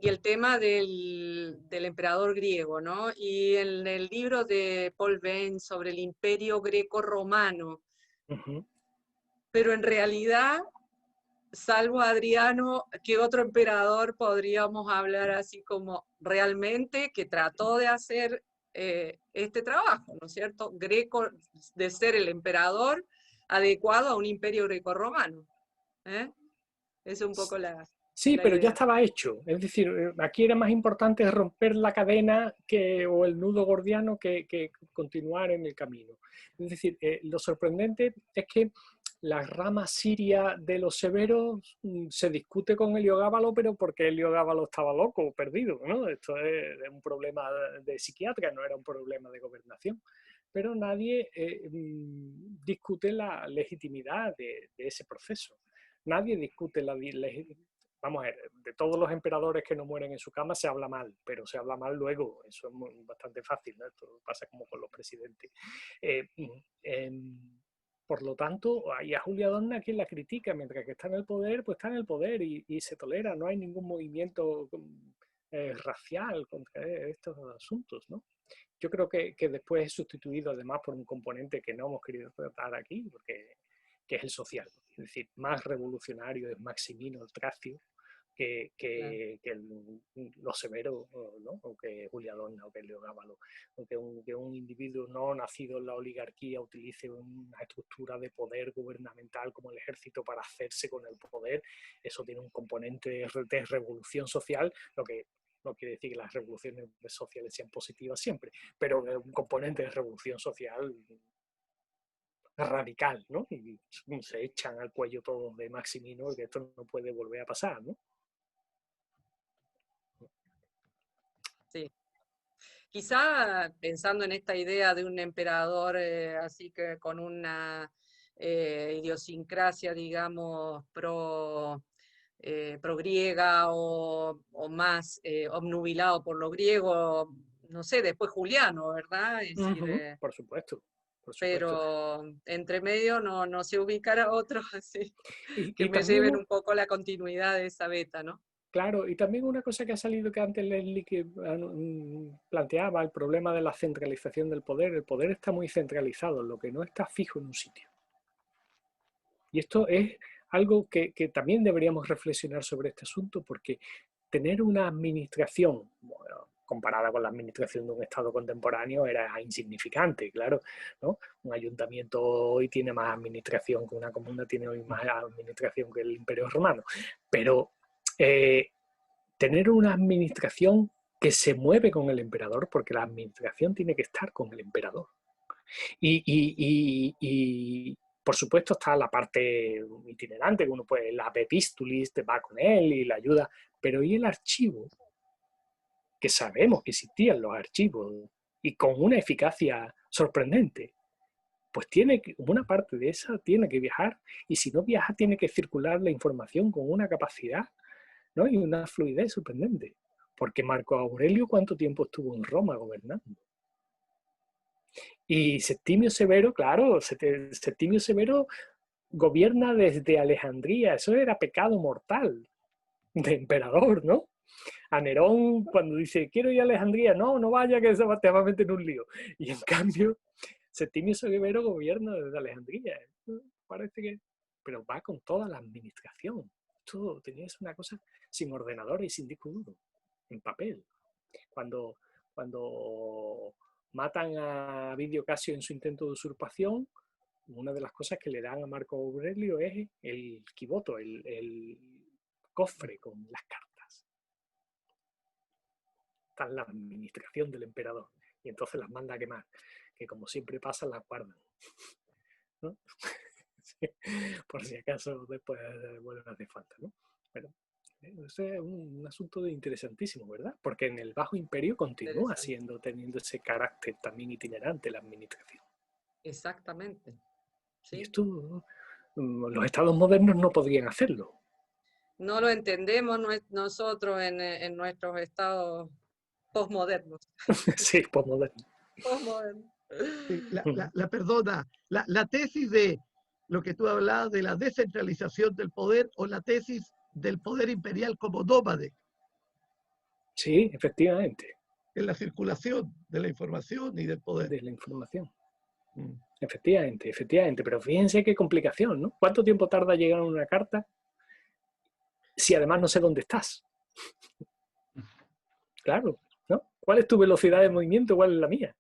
el tema del emperador griego, ¿no? Y en el libro de Paul Venn sobre el imperio greco-romano. Pero en realidad, salvo Adriano, ¿qué otro emperador podríamos hablar así como realmente que trató de hacer este trabajo, ¿no es cierto? Greco, de ser el emperador adecuado a un imperio greco-romano. Es un poco la Sí, pero ya idea. estaba hecho. Es decir, aquí era más importante romper la cadena o el nudo gordiano que continuar en el camino. Es decir, lo sorprendente es que la rama siria de los severos se discute con Heliogábalo, pero porque Heliogábalo estaba loco, perdido, ¿no? Esto es un problema de psiquiatra, no era un problema de gobernación. Pero nadie discute la legitimidad de ese proceso. Nadie discute la legitimidad. Vamos a ver, de todos los emperadores que no mueren en su cama se habla mal, pero se habla mal luego. Eso es bastante fácil, ¿no? Esto pasa como con los presidentes. Por lo tanto, y a Julia Donne quien la critica, mientras que está en el poder, pues está en el poder y se tolera. No hay ningún movimiento racial contra estos asuntos, ¿no? Yo creo que después es sustituido además por un componente que no hemos querido tratar aquí, porque que es el social. Es decir, más revolucionario es Maximino el Tracio que los severos, ¿no? O que Julia Donne o que Heliogábalo, o que un individuo no nacido en la oligarquía utilice una estructura de poder gubernamental como el ejército para hacerse con el poder. Eso tiene un componente de revolución social, lo que no quiere decir que las revoluciones sociales sean positivas siempre, pero un componente de revolución social radical, ¿no? Y se echan al cuello todos de Maximino y que esto no puede volver a pasar, ¿no? Sí. Quizá pensando en esta idea de un emperador así que con una idiosincrasia, digamos, pro griega o más obnubilado por lo griego, no sé, después Juliano, ¿verdad? Es decir, por supuesto. Pero entre medio no se ubicará otro así, que y me también, lleven un poco la continuidad de esa beta, ¿no? Claro, y también una cosa que ha salido que antes Leslie que planteaba, el problema de la centralización del poder. El poder está muy centralizado, lo que no está fijo en un sitio. Y esto es algo que también deberíamos reflexionar sobre este asunto, porque tener una administración, bueno, comparada con la administración de un Estado contemporáneo, era insignificante, claro, ¿no? Un ayuntamiento hoy tiene más administración que una comuna, tiene hoy más administración que el Imperio Romano. Pero tener una administración que se mueve con el emperador, porque la administración tiene que estar con el emperador. Y por supuesto está la parte itinerante, que uno puede, la epistulis te va con él y la ayuda, pero ¿y el archivo? Que sabemos que existían los archivos y con una eficacia sorprendente. Pues una parte de esa tiene que viajar, y si no viaja tiene que circular la información con una capacidad, ¿no? Y una fluidez sorprendente. Porque Marco Aurelio, ¿cuánto tiempo estuvo en Roma gobernando? Y Septimio Severo, claro, Septimio Severo gobierna desde Alejandría. Eso era pecado mortal de emperador, ¿no? A Nerón, cuando dice, quiero ir a Alejandría, no vaya, que te va a meter en un lío. Y en cambio, Septimio Severo gobierna desde Alejandría. Parece que... Pero va con toda la administración. Todo tenía una cosa sin ordenador y sin disco duro, en papel. Cuando matan a Vidio Casio en su intento de usurpación, una de las cosas que le dan a Marco Aurelio es el quivoto, el cofre con las cartas. Está en la administración del emperador, y entonces las manda a quemar, que como siempre pasa, las guardan, ¿no? Sí, por si acaso después vuelven a hacer falta, ¿no? Pero ese es un asunto interesantísimo, ¿verdad? Porque en el Bajo Imperio continúa teniendo ese carácter también itinerante la administración. Exactamente. ¿Sí? Y esto los estados modernos no podrían hacerlo. No lo entendemos nosotros en nuestros estados postmodernos. Sí, postmodernos. Perdona, la tesis de lo que tú hablabas de la descentralización del poder o la tesis del poder imperial como nómade. Sí, efectivamente. En la circulación de la información y del poder. De la información. Efectivamente, pero fíjense qué complicación, ¿no? ¿Cuánto tiempo tarda llegar una carta si además no sé dónde estás? Claro, ¿no? ¿Cuál es tu velocidad de movimiento? ¿Cuál es la mía?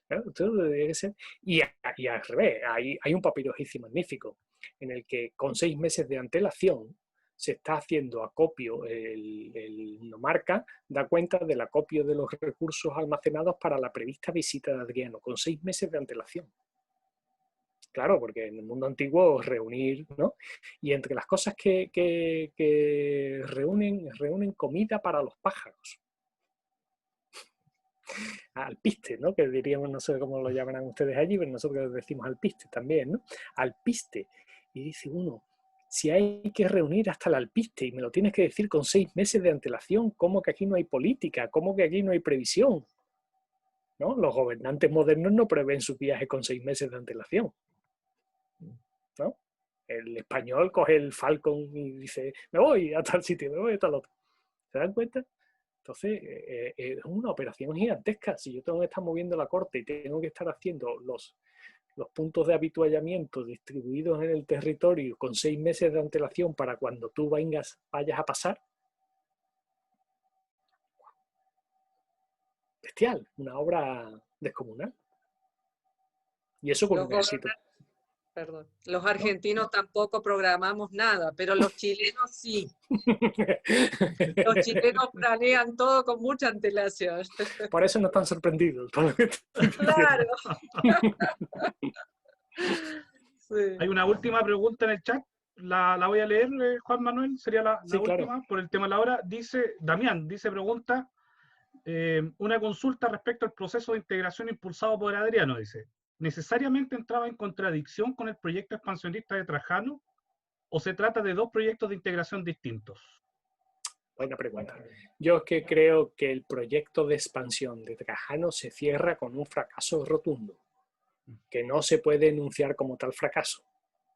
Claro, todo debe ser. Y al revés, hay un papiro egipcio magnífico en el que con 6 meses de antelación se está haciendo acopio, el Nomarca da cuenta del acopio de los recursos almacenados para la prevista visita de Adriano, con 6 meses de antelación. Claro, porque en el mundo antiguo reunir, ¿no? Y entre las cosas que reúnen comida para los pájaros. Alpiste, ¿no? Que diríamos, no sé cómo lo llamarán ustedes allí, pero nosotros decimos alpiste también, ¿no? Alpiste. Y dice uno, si hay que reunir hasta el alpiste y me lo tienes que decir con 6 meses de antelación, ¿cómo que aquí no hay política? ¿Cómo que aquí no hay previsión? ¿No? Los gobernantes modernos no prevén sus viajes con 6 meses de antelación, ¿no? El español coge el Falcon y dice, me voy a tal sitio, me voy a tal otro. ¿Se dan cuenta? Entonces, es una operación gigantesca. Si yo tengo que estar moviendo la corte y tengo que estar haciendo los puntos de habituallamiento distribuidos en el territorio con 6 meses de antelación para cuando tú vayas a pasar, bestial, una obra descomunal. Y eso con un éxito. Perdón. Los argentinos tampoco programamos nada, pero los chilenos sí. Los chilenos planean todo con mucha antelación. Por eso no están sorprendidos. Claro. Sí. Hay una última pregunta en el chat. La voy a leer, Juan Manuel. Sería la Sí, última, claro. por el tema de la hora. Dice, Damián, pregunta, una consulta respecto al proceso de integración impulsado por Adriano, dice. ¿Necesariamente entraba en contradicción con el proyecto expansionista de Trajano o se trata de 2 proyectos de integración distintos? Buena pregunta. Yo es que creo que el proyecto de expansión de Trajano se cierra con un fracaso rotundo, que no se puede enunciar como tal fracaso,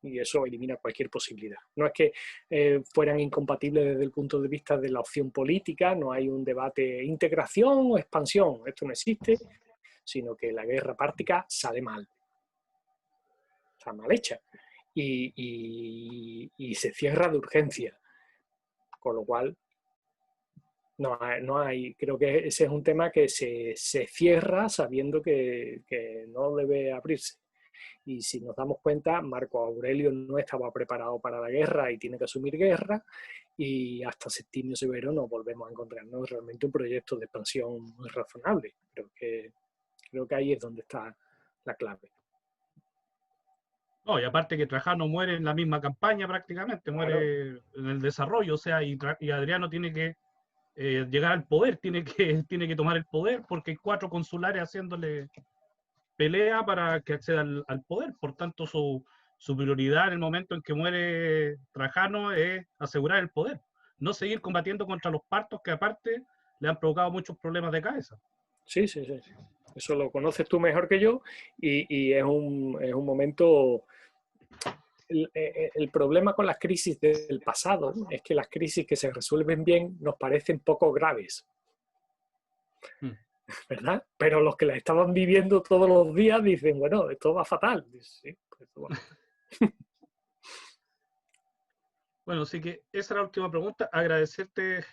y eso elimina cualquier posibilidad. No es que fueran incompatibles desde el punto de vista de la opción política, no hay un debate integración o expansión, esto no existe, sino que la guerra pártica sale mal, está mal hecha, y se cierra de urgencia, con lo cual no hay, creo que ese es un tema que se cierra sabiendo que no debe abrirse. Y si nos damos cuenta, Marco Aurelio no estaba preparado para la guerra y tiene que asumir guerra, y hasta Septimio Severo nos volvemos a encontrarnos realmente un proyecto de expansión muy razonable. Creo que ahí es donde está la clave. No, y aparte que Trajano muere en la misma campaña prácticamente, muere en el desarrollo, o sea, y Adriano tiene que llegar al poder, tiene que tomar el poder, porque hay 4 consulares haciéndole pelea para que acceda al poder. Por tanto, su prioridad en el momento en que muere Trajano es asegurar el poder, no seguir combatiendo contra los partos que aparte le han provocado muchos problemas de cabeza. Sí. Eso lo conoces tú mejor que yo, y es un momento... El problema con las crisis del pasado es que las crisis que se resuelven bien nos parecen poco graves, ¿verdad? Pero los que las estaban viviendo todos los días dicen, bueno, esto va fatal. Sí, esto va fatal. Bueno, así que esa es la última pregunta. Agradecerte,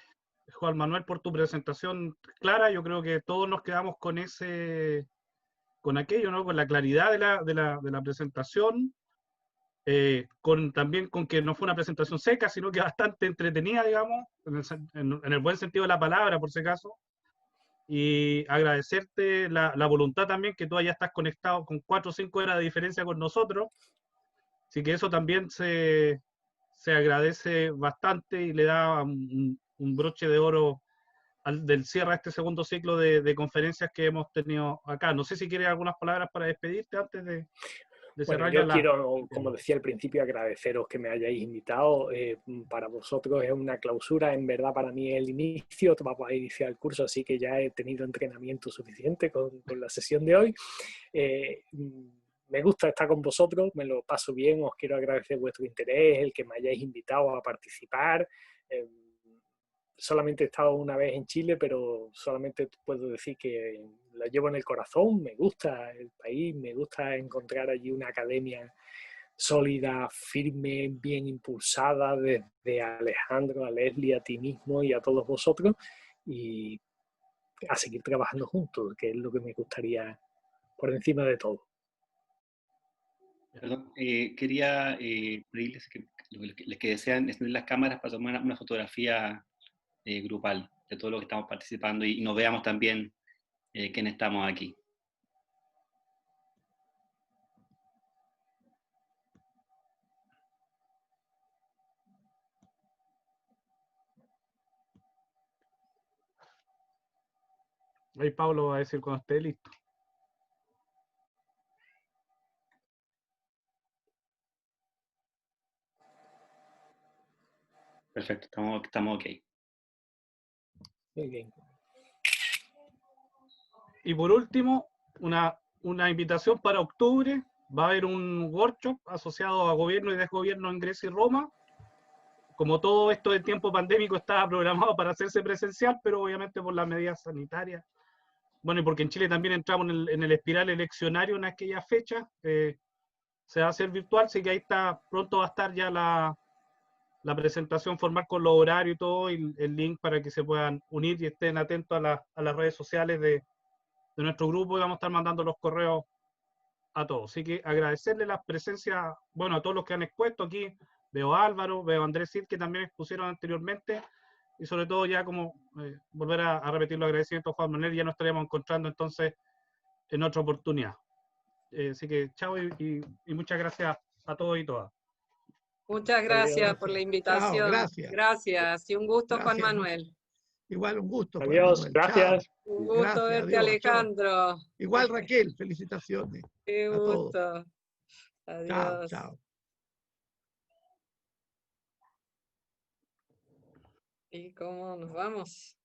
Juan Manuel, por tu presentación clara. Yo creo que todos nos quedamos con aquello, ¿no? Con la claridad de la presentación. También con que no fue una presentación seca, sino que bastante entretenida, digamos, en el buen sentido de la palabra, por si acaso. Y agradecerte la voluntad también, que tú ya estás conectado con 4 o 5 horas de diferencia con nosotros. Así que eso también se agradece bastante y le da un broche de oro del cierre a este segundo ciclo de conferencias que hemos tenido acá. No sé si quieres algunas palabras para despedirte antes de bueno, yo quiero, como decía al principio, agradeceros que me hayáis invitado. Para vosotros es una clausura, en verdad para mí es el inicio, vamos a iniciar el curso, así que ya he tenido entrenamiento suficiente con la sesión de hoy. Me gusta estar con vosotros, me lo paso bien, os quiero agradecer vuestro interés, el que me hayáis invitado a participar. Solamente he estado una vez en Chile, pero solamente puedo decir que la llevo en el corazón, me gusta el país, me gusta encontrar allí una academia sólida, firme, bien impulsada, desde Alejandro, a Leslie, a ti mismo y a todos vosotros, y a seguir trabajando juntos, que es lo que me gustaría por encima de todo. Perdón, quería pedirles que los que desean encender las cámaras para tomar una fotografía grupal de todo lo que estamos participando y nos veamos también quiénes estamos aquí. Ahí Pablo va a decir cuando esté listo. Perfecto, estamos ok. Muy bien. Y por último, una invitación para octubre. Va a haber un workshop asociado a gobierno y desgobierno en Grecia y Roma. Como todo esto del tiempo pandémico estaba programado para hacerse presencial, pero obviamente por las medidas sanitarias. Bueno, y porque en Chile también entramos en el espiral eleccionario en aquella fecha, se va a hacer virtual, así que ahí está, pronto va a estar ya la presentación formal con los horarios y todo, y el link para que se puedan unir y estén atentos a las redes sociales de nuestro grupo, y vamos a estar mandando los correos a todos. Así que agradecerle la presencia, bueno, a todos los que han expuesto aquí. Veo a Álvaro, veo a Andrés Cid, que también expusieron anteriormente, y sobre todo ya como volver a repetir los agradecimientos a Juan Manuel, ya nos estaríamos encontrando entonces en otra oportunidad. Así que chao y muchas gracias a todos y todas. Muchas gracias por la invitación. Chao, gracias. Gracias y un gusto, Gracias. Juan Manuel. Igual un gusto, Juan Adiós, Manuel. gracias. Chao. Un gusto Gracias, verte, adiós, Alejandro. Igual Raquel, felicitaciones. Qué a todos. gusto. Chao, Adiós. chao. ¿Y cómo nos vamos?